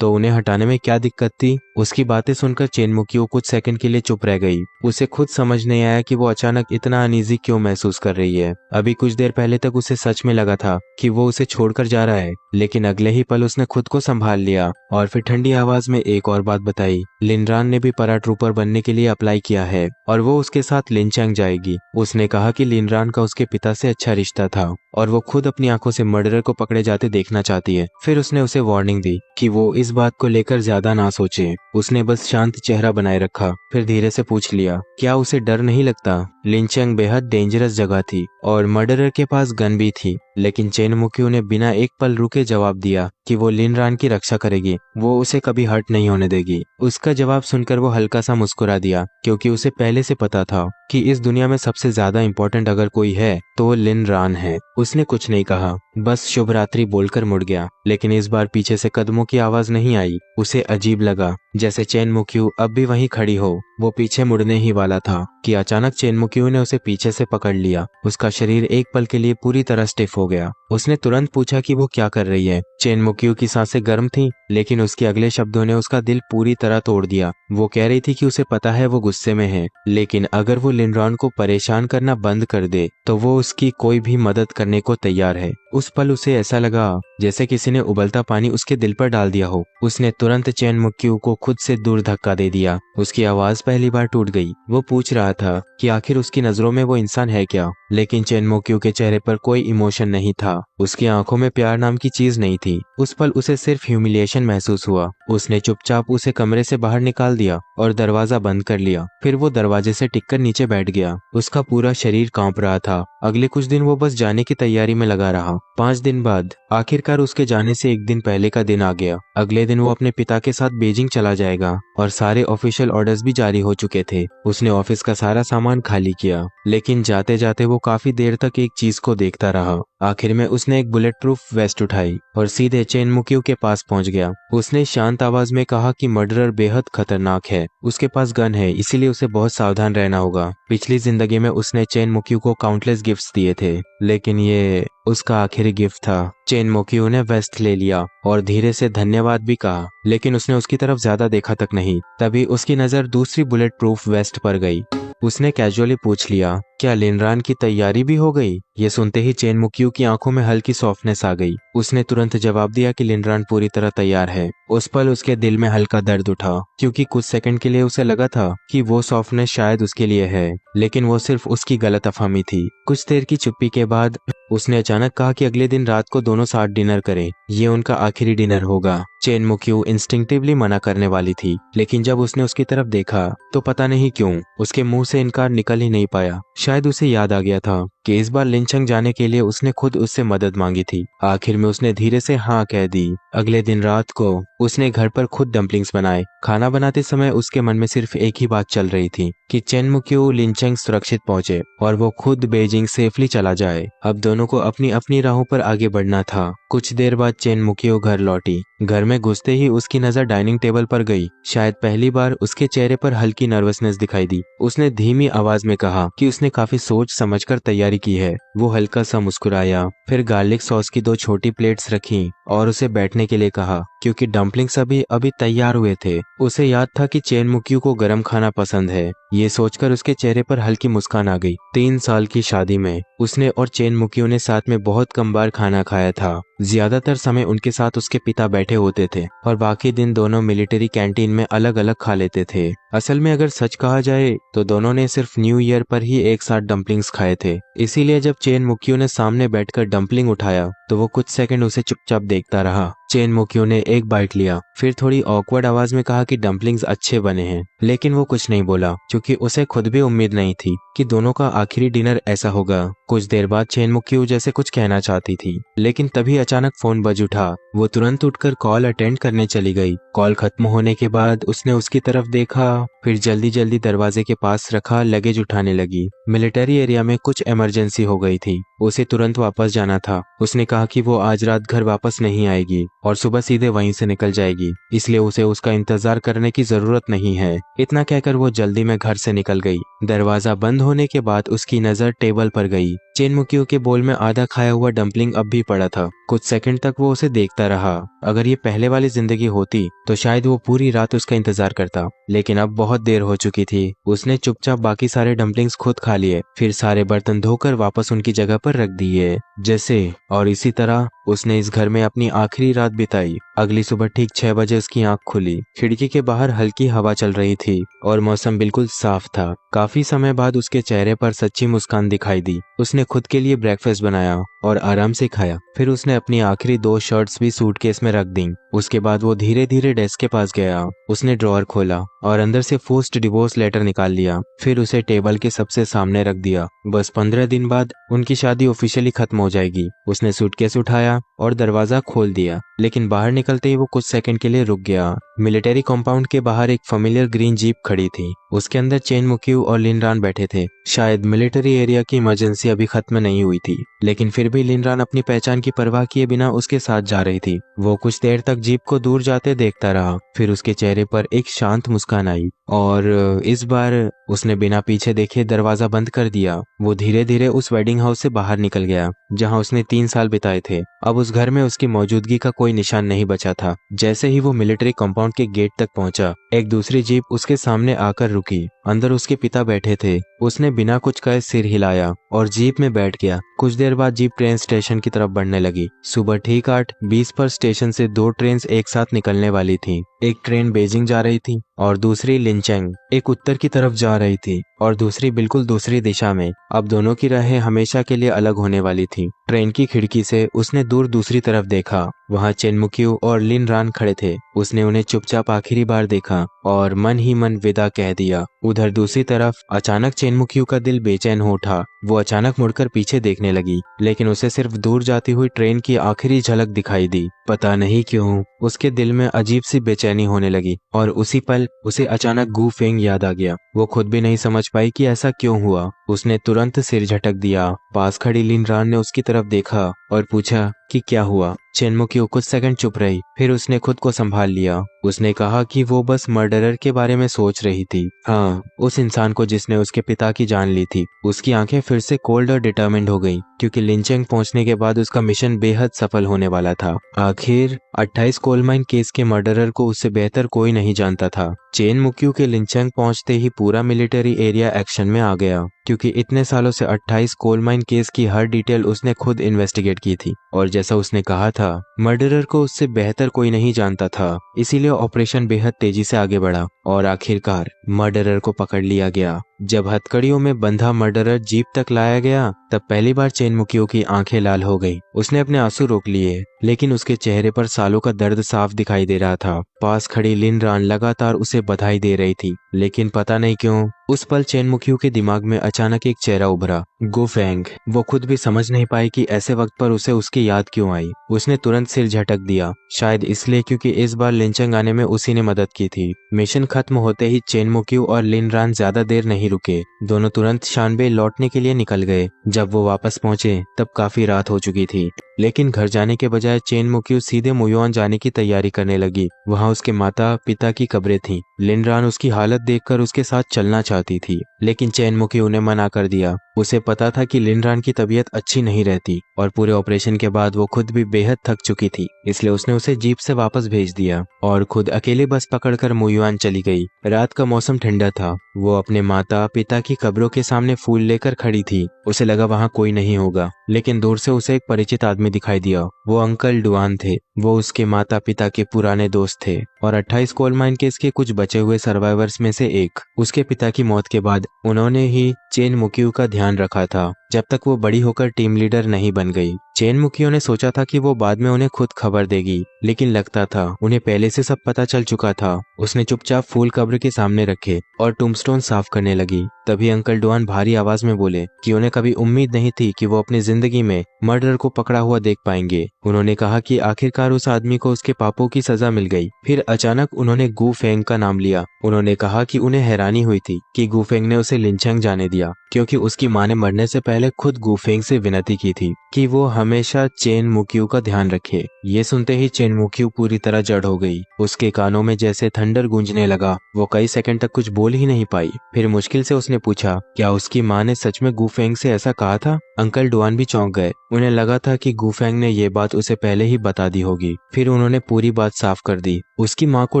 तो उन्हें हटाने में क्या दिक्कत थी। उसकी बातें सुनकर चेन मुक्यू कुछ सेकंड के लिए चुप रह गई। उसे खुद समझ नहीं आया कि वो अचानक इतना अनईजी क्यों महसूस कर रही है। अभी कुछ देर पहले तक उसे सच में लगा था कि वो उसे छोड़कर जा रहा है, लेकिन अगले ही पल उसने खुद को संभाल लिया और फिर ठंडी आवाज में एक और बात बताई। लिनरान ने भी पैराट्रूपर बनने के लिए अप्लाई किया है और वो उसके साथ लिंचेंग जाएगी। उसने कहा कि लिनरान का उसके पिता से अच्छा रिश्ता था और वो खुद अपनी आंखों से मर्डरर को पकड़े जाते देखना चाहती है। फिर उसने उसे वार्निंग दी कि वो इस बात को लेकर ज्यादा ना सोचे। उसने बस शांत चेहरा बनाए रखा। फिर धीरे से पूछ लिया, क्या उसे डर नहीं लगता? लिंचेंग बेहद डेंजरस जगह थी और मर्डरर के पास गन भी थी, लेकिन चेन मुक्यू ने बिना एक पल रुके जवाब दिया कि वो लिनरान की रक्षा करेगी, वो उसे कभी हर्ट नहीं होने देगी। उसका जवाब सुनकर वो हल्का सा मुस्कुरा दिया, क्योंकि उसे पहले से पता था कि इस दुनिया में सबसे ज्यादा इंपॉर्टेंट अगर कोई है तो वो लिनरान है। उसने कुछ नहीं कहा, बस शुभ रात्रि बोलकर मुड़ गया। लेकिन इस बार पीछे से कदमों की आवाज नहीं आई। उसे अजीब लगा, जैसे चेन मुक्यू अब भी वहीं खड़ी हो। वो पीछे मुड़ने ही वाला था कि अचानक चेन मुक्यू ने उसे पीछे से पकड़ लिया। उसका शरीर एक पल के लिए पूरी तरह स्टिफ हो गया। उसने तुरंत पूछा कि वो क्या कर रही है। चेन मुक्यू की सांसें गर्म थीं, लेकिन उसके अगले शब्दों ने उसका दिल पूरी तरह तोड़ दिया। वो कह रही थी कि उसे पता है वो गुस्से में है, लेकिन अगर वो लिनरान को परेशान करना बंद कर दे तो वो उसकी कोई भी मदद करने को तैयार है। उस पल उसे ऐसा लगा जैसे किसी ने उबलता पानी उसके दिल पर डाल दिया हो। उसने तुरंत चेन मुक्यू को खुद से दूर धक्का दे दिया। उसकी आवाज पहली बार टूट गई। वो पूछ रहा था कि आखिर उसकी नजरों में वो इंसान है क्या, लेकिन चेन मुक्यू के चेहरे पर कोई इमोशन नहीं था। उसकी आंखों में प्यार नाम की चीज नहीं थी। उस पल उसे सिर्फ ह्यूमिलिएशन महसूस हुआ। उसने चुपचाप उसे कमरे से बाहर निकाल दिया और दरवाजा बंद कर लिया। फिर वो दरवाजे से टिककर नीचे बैठ गया। उसका पूरा शरीर कांप रहा था। अगले कुछ दिन वो बस जाने की तैयारी में लगा रहा। 5 दिन बाद आखिरकार उसके जाने से एक दिन पहले का दिन आ गया। अगले दिन वो अपने पिता के साथ बीजिंग चला जाएगा और सारे ऑफिशियल ऑर्डर्स भी जारी हो चुके थे। उसने ऑफिस का सारा सामान खाली किया, लेकिन जाते जाते वो काफी देर तक एक चीज को देखता रहा। आखिर में उसने एक बुलेट प्रूफ वेस्ट उठाई और सीधे चेन मुक्यू के पास पहुंच गया। उसने शांत आवाज में कहा कि मर्डरर बेहद खतरनाक है, उसके पास गन है, इसीलिए उसे बहुत सावधान रहना होगा। पिछली जिंदगी में उसने चेन मुक्यू को काउंटलेस गिफ्ट्स दिए थे, लेकिन ये उसका आखिरी गिफ्ट था। चेन मुक्यू ने वेस्ट ले लिया और धीरे से धन्यवाद भी कहा, लेकिन उसने उसकी तरफ ज्यादा देखा तक नहीं। तभी उसकी नजर दूसरी बुलेट प्रूफ वेस्ट पर गई। उसने कैजुअली पूछ लिया, क्या लिनरान की तैयारी भी हो गई? ये सुनते ही चेन मुक्यू की आंखों में हल्की सॉफ्टनेस आ गई। उसने तुरंत जवाब दिया कि लिनरान पूरी तरह तैयार है। उस पल उसके दिल में हल्का दर्द उठा, क्योंकि कुछ सेकंड के लिए उसे लगा था कि वो सॉफ्टनेस शायद उसके लिए है, लेकिन वो सिर्फ उसकी गलतफहमी थी। कुछ देर की चुप्पी के बाद उसने अचानक कहा कि अगले दिन रात को दोनों साथ डिनर करें, ये उनका आखिरी डिनर होगा। चेन मुक्यू इंस्टिंक्टिवली मना करने वाली थी, लेकिन जब उसने उसकी तरफ देखा तो पता नहीं क्यों उसके मुंह से इनकार निकल ही नहीं पाया। शायद उसे याद आ गया था कि इस बार लिंचंग जाने के लिए उसने खुद उससे मदद मांगी थी। आखिर में उसने धीरे से हाँ कह दी। अगले दिन रात को उसने घर पर खुद डम्पलिंग्स बनाए। खाना बनाते समय उसके मन में सिर्फ एक ही बात चल रही थी कि चेन मुक्यू लिंचंग सुरक्षित पहुंचे और वो खुद बेजिंग सेफली चला जाए। अब दोनों को अपनी अपनी राहों पर आगे बढ़ना था। कुछ देर बाद चेन मुक्यू घर लौटी। घर में घुसते ही उसकी नजर डाइनिंग टेबल पर गई। शायद पहली बार उसके चेहरे पर हल्की नर्वसनेस दिखाई दी। उसने धीमी आवाज में कहा कि उसने काफी सोच समझकर तैयारी की है। वो हल्का सा मुस्कुराया, फिर गार्लिक सॉस की 2 छोटी प्लेट्स रखी और उसे बैठने के लिए कहा, क्योंकि डम्पलिंग्स अभी तैयार हुए थे। उसे याद था कि चेन मुक्यू को गर्म खाना पसंद है। ये सोचकर उसके चेहरे पर हल्की मुस्कान आ गई। 3 साल की शादी में उसने और चेन मुक्यू ने साथ में बहुत कम बार खाना खाया था। ज्यादातर समय उनके साथ उसके पिता बैठे होते थे और बाकी दिन दोनों मिलिट्री कैंटीन में अलग अलग खा लेते थे। असल में अगर सच कहा जाए तो दोनों ने सिर्फ न्यू ईयर पर ही एक साथ डम्पलिंग्स खाए थे। इसीलिए जब चेन मुक्यू ने सामने बैठकर डम्पलिंग उठाया तो वो कुछ सेकंड उसे चुपचाप देखता रहा। चेन मुक्यू ने एक बाइट लिया, फिर थोड़ी ऑकवर्ड आवाज में कहा कि डम्पलिंग्स अच्छे बने हैं, लेकिन वो कुछ नहीं बोला क्योंकि उसे खुद भी उम्मीद नहीं थी कि दोनों का आखिरी डिनर ऐसा होगा। कुछ देर बाद चेन मुक्यू जैसे कुछ कहना चाहती थी, लेकिन तभी अचानक फोन बज उठा। वो तुरंत उठकर कॉल अटेंड करने चली गई। कॉल खत्म होने के बाद उसने उसकी तरफ देखा, फिर जल्दी जल्दी दरवाजे के पास रखा लगेज उठाने लगी। मिलिट्री एरिया में कुछ इमरजेंसी हो गई थी, उसे तुरंत वापस जाना था। उसने कहा कि वो आज रात घर वापस नहीं आएगी और सुबह सीधे वहीं से निकल जाएगी, इसलिए उसे उसका इंतजार करने की जरूरत नहीं है। इतना कहकर वो जल्दी में घर से निकल गई। दरवाजा बंद होने के बाद उसकी नजर टेबल पर गई। चेन मुक्यू के बोल में आधा खाया हुआ डम्पलिंग अब भी पड़ा था। कुछ सेकंड तक वो उसे देखता रहा। अगर ये पहले वाली जिंदगी होती तो शायद वो पूरी रात उसका इंतजार करता, लेकिन अब बहुत देर हो चुकी थी। उसने चुपचाप बाकी सारे डम्पलिंग्स खुद खा लिए, फिर सारे बर्तन धोकर वापस उनकी जगह पर रख दिए। जैसे और इसी तरह उसने इस घर में अपनी आखिरी रात बिताई। अगली सुबह ठीक 6 बजे उसकी आंख खुली। खिड़की के बाहर हल्की हवा चल रही थी और मौसम बिल्कुल साफ था। काफी समय बाद उसके चेहरे पर सच्ची मुस्कान दिखाई दी। उसने खुद के लिए ब्रेकफास्ट बनाया और आराम से खाया। फिर उसने अपनी आखिरी 2 शर्ट्स भी सूटकेस में रख दी। उसके बाद वो धीरे धीरे डेस्क के पास गया। उसने ड्रॉअर खोला और अंदर से फोर्स्ड डिवोर्स लेटर निकाल लिया। फिर उसे टेबल के सबसे सामने रख दिया। बस 15 दिन बाद उनकी शादी ऑफिशियली खत्म हो जाएगी। उसने सूटकेस उठाया और दरवाजा खोल दिया, लेकिन बाहर निकलते ही वो कुछ सेकंड के लिए रुक गया। मिलिट्री कंपाउंड के बाहर एक फेमिलियर ग्रीन जीप खड़ी थी। उसके अंदर चेन मुक्यू और लिनरान बैठे थे। शायद मिलिट्री एरिया की इमरजेंसी अभी खत्म नहीं हुई थी, लेकिन फिर भी लिनरान अपनी पहचान की परवाह किए बिना उसके साथ जा रही थी। वो कुछ देर तक जीप को दूर जाते देखता रहा, फिर उसके चेहरे पर एक शांत मुस्कान आई और इस बार उसने बिना पीछे देखे दरवाजा बंद कर दिया। वो धीरे धीरे उस वेडिंग हाउस से बाहर निकल गया जहां उसने 3 साल बिताए थे। अब उस घर में उसकी मौजूदगी का कोई निशान नहीं बचा था। जैसे ही वो मिलिट्री कंपाउंड के गेट तक पहुंचा, एक दूसरी जीप उसके सामने आकर रुकी। अंदर उसके पिता बैठे थे। उसने बिना कुछ कहे सिर हिलाया और जीप में बैठ गया। कुछ देर बाद जीप ट्रेन स्टेशन की तरफ बढ़ने लगी। सुबह ठीक 8:20 पर स्टेशन से 2 ट्रेन एक साथ निकलने वाली थी। एक ट्रेन बेजिंग जा रही थी और दूसरी लिंचेंग। एक उत्तर की तरफ जा रही थी और दूसरी बिल्कुल दूसरी दिशा में। अब दोनों की राहें हमेशा के लिए अलग होने वाली थी। ट्रेन की खिड़की से उसने दूर दूसरी तरफ देखा। वहां चेन मुक्यू और लिनरान खड़े थे। उसने उन्हें चुपचाप आखिरी बार देखा और मन ही मन विदा कह दिया। उधर दूसरी तरफ अचानक चेन मुक्यू का दिल बेचैन हो उठा। वो अचानक मुड़कर पीछे देखने लगी, लेकिन उसे सिर्फ दूर जाती हुई ट्रेन की आखिरी झलक दिखाई दी। पता नहीं क्यों उसके दिल में अजीब सी बेचैनी होने लगी और उसी पल उसे अचानक गू फेंग याद आ गया। वो खुद भी नहीं समझ पाई कि ऐसा क्यों हुआ। उसने तुरंत सिर झटक दिया। पास खड़ी लिनरान ने उसकी तरफ देखा और पूछा कि क्या हुआ। चेन मुक्यू कुछ सेकंड चुप रही, फिर उसने खुद को संभाल लिया। उसने कहा कि वो बस मर्डरर के बारे में सोच रही थी। हाँ, उस इंसान को जिसने उसके पिता की जान ली थी। उसकी आंखें फिर से कोल्ड और डिटर्मिन्ड हो गई, क्योंकि लिंचेंग पहुंचने के बाद उसका मिशन बेहद सफल होने वाला था। आखिर 28 कोल माइन केस के मर्डरर को उससे बेहतर कोई नहीं जानता था। चेन मुक्यू के लिंचेंग पहुंचते ही पूरा मिलिट्री एरिया एक्शन में आ गया, क्योंकि इतने सालों से 28 कोल माइन केस की हर डिटेल उसने खुद इन्वेस्टिगेट की थी। और जैसा उसने कहा था, मर्डरर को उससे बेहतर कोई नहीं जानता था। इसीलिए ऑपरेशन बेहद तेजी से आगे बढ़ा और आखिरकार मर्डरर को पकड़ लिया गया। जब हथकड़ियों में बंधा मर्डरर जीप तक लाया गया तब पहली बार चेन मुकियो की आंखें लाल हो गई। उसने अपने आंसू रोक लिए, लेकिन उसके चेहरे पर सालों का दर्द साफ दिखाई दे रहा था। पास खड़ी लिन रान लगातार उसे बधाई दे रही थी, लेकिन पता नहीं क्यों उस पल चेन मुकियो के दिमाग में अचानक एक चेहरा उभरा, गो फेंग। वो खुद भी समझ नहीं पाई कि ऐसे वक्त पर उसे उसकी याद क्यों आई। उसने तुरंत सिर झटक दिया, शायद इसलिए क्योंकि इस बार लिंचंग आने में उसी ने मदद की थी। मिशन खत्म होते ही चेन मुकियो और लिन रान ज्यादा देर नहीं रुके। दोनों तुरंत शानबे लौटने के लिए निकल गए। जब वो वापस पहुंचे तब काफी रात हो चुकी थी, लेकिन घर जाने के बजाय चेन मुकियो सीधे मुयुआन जाने की तैयारी करने लगी। वहां उसके माता पिता की कब्रें थीं। लिन रान उसकी हालत देखकर उसके साथ चलना चाहती थी, लेकिन चेन मुकियो ने मना कर दिया। उसे पता था कि लिन रान की तबीयत अच्छी नहीं रहती और पूरे ऑपरेशन के बाद वो खुद भी बेहद थक चुकी थी, इसलिए उसने उसे जीप से वापस भेज दिया और खुद अकेले बस पकड़कर मुयुआन चली गई। रात का मौसम ठंडा था। वो अपने माता पिता की कब्रों के सामने फूल लेकर खड़ी थी। उसे लगा वहां कोई नहीं होगा, लेकिन दूर से उसे एक परिचित आदमी दिखाई दिया। वो अंकल डुआन थे। वो उसके माता पिता के पुराने दोस्त थे और 28 कोल माइन केस के कुछ बचे हुए सर्वाइवर्स में से एक। उसके पिता की मौत के बाद उन्होंने ही चेन मुकियो का ध्यान रखा था जब तक वो बड़ी होकर टीम लीडर नहीं बन गई। चेन मुकियो ने सोचा था कि वो बाद में उन्हें खुद खबर देगी, लेकिन लगता था उन्हें पहले से सब पता चल चुका था। उसने चुपचाप फूल कब्र के सामने रखे और टूम्बस्टोन साफ करने लगी। तभी अंकल डुआन भारी आवाज में बोले कि उन्हें कभी उम्मीद नहीं थी कि वो अपनी जिंदगी में मर्डर को पकड़ा हुआ देख पाएंगे। उन्होंने कहा कि आखिरकार उस आदमी को उसके पापों की सजा मिल गई। फिर अचानक उन्होंने गू फेंग का नाम लिया। उन्होंने कहा कि उन्हें हैरानी हुई थी कि गू फेंग ने उसे लिंचंग जाने दिया, क्योंकि उसकी मां ने मरने से पहले खुद गू फेंग से विनती की थी कि वो हमेशा चेन मुकियो का ध्यान रखे। ये सुनते ही चेन मुकियो पूरी तरह जड़ हो गई। उसके कानों में जैसे थंडर गूंजने लगा। वो कई सेकंड तक कुछ बोल ही नहीं पाई। फिर मुश्किल से उसने पूछा, क्या उसकी मां ने सच में गू फेंग से ऐसा कहा था? अंकल डुआन भी चौंक गए। उन्हें लगा था कि गू फेंग ने ये बात उसे पहले ही बता दी होगी। फिर उन्होंने पूरी बात साफ कर दी। उसकी मां को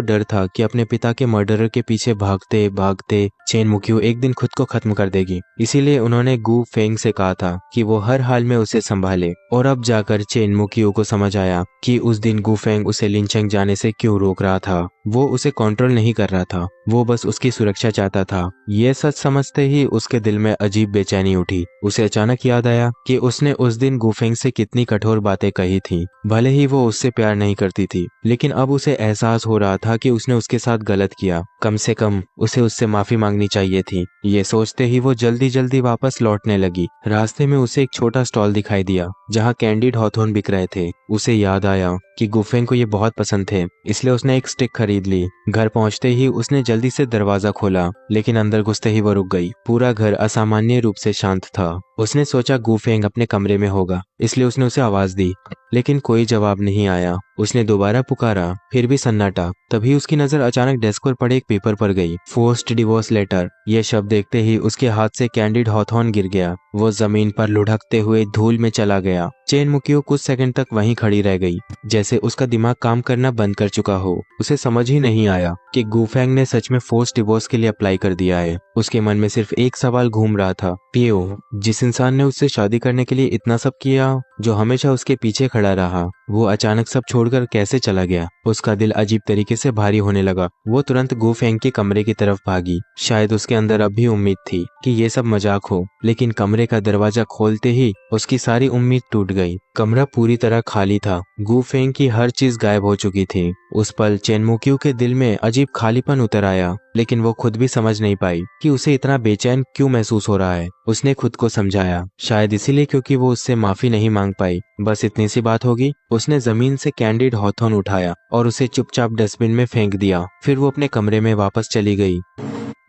डर था कि अपने पिता के मर्डरर के पीछे भागते भागते चेन मुकियो एक दिन खुद को खत्म कर देगी। इसीलिए उन्होंने गू फेंग से कहा था कि वो हर हाल में उसे संभाले। और अब जाकर चेन मुकियो को समझ आया कि उस दिन गू फेंग उसे लिंचंग जाने से क्यों रोक रहा था। वो उसे कंट्रोल नहीं कर रहा था, वो बस उसकी सुरक्षा चाहता था। ये सच समझते ही उसके दिल में अजीब बेचैनी उठी। उसे अचानक याद आया कि उसने उस दिन गू फेंग से कितनी कठोर बातें कही थी। भले ही वो उससे प्यार नहीं करती थी, लेकिन अब उसे एहसास हो रहा था कि उसने उसके साथ गलत किया। कम से कम उसे उससे माफी मांगनी चाहिए थी। ये सोचते ही वो जल्दी जल्दी वापस लौटने लगी। रास्ते में उसे एक छोटा स्टॉल दिखाई दिया जहाँ कैंडिड हॉथॉर्न बिक रहे थे। उसे याद आया कि गू फेंग को ये बहुत पसंद थे, इसलिए उसने एक स्टिक खरीद ली। घर पहुंचते ही उसने जल्दी से दरवाजा खोला, लेकिन अंदर घुसते ही वो रुक गई। पूरा घर असामान्य रूप से शांत था। उसने सोचा गू फेंग अपने कमरे में होगा, इसलिए उसने उसे आवाज दी, लेकिन कोई जवाब नहीं आया। उसने दोबारा पुकारा, फिर भी सन्नाटा। तभी उसकी नजर अचानक डेस्क पर पड़े एक पेपर पर गई। Forced divorce letter. यह शब्द देखते ही उसके हाथ से कैंडिड हॉथॉर्न गिर गया। वो जमीन पर लुढ़कते हुए धूल में चला गया। चेन मुकियो कुछ सेकंड तक वहीं खड़ी रह गई, जैसे उसका दिमाग काम करना बंद कर चुका हो। उसे समझ ही नहीं आया कि गू फेंग ने सच में फोर्स्ड डिवोर्स के लिए अप्लाई कर दिया है। उसके मन में सिर्फ एक सवाल घूम रहा था, पियो, जिस इंसान ने उससे शादी करने के लिए इतना सब किया, जो हमेशा उसके पीछे खड़ा रहा, वो अचानक सब छोड़कर कैसे चला गया? उसका दिल अजीब तरीके से भारी होने लगा। वो तुरंत गू फेंग के कमरे की तरफ भागी। शायद उसके अंदर अब भी उम्मीद थी कि ये सब मजाक हो, लेकिन कमरे का दरवाजा खोलते ही उसकी सारी उम्मीद टूट गई। कमरा पूरी तरह खाली था। गू फेंग की हर चीज गायब हो चुकी थी। उस पल चेन मुकियो के दिल में अजीब खालीपन उतर आया, लेकिन वो खुद भी समझ नहीं पाई कि उसे इतना बेचैन क्यों महसूस हो रहा है। उसने खुद को समझाया, शायद इसीलिए क्योंकि वो उससे माफी नहीं मांग पाई। बस इतनी सी बात होगी। उसने जमीन से कैंडिड हॉथॉर्न उठाया और उसे चुपचाप डस्टबिन में फेंक दिया। फिर वो अपने कमरे में वापस चली गई।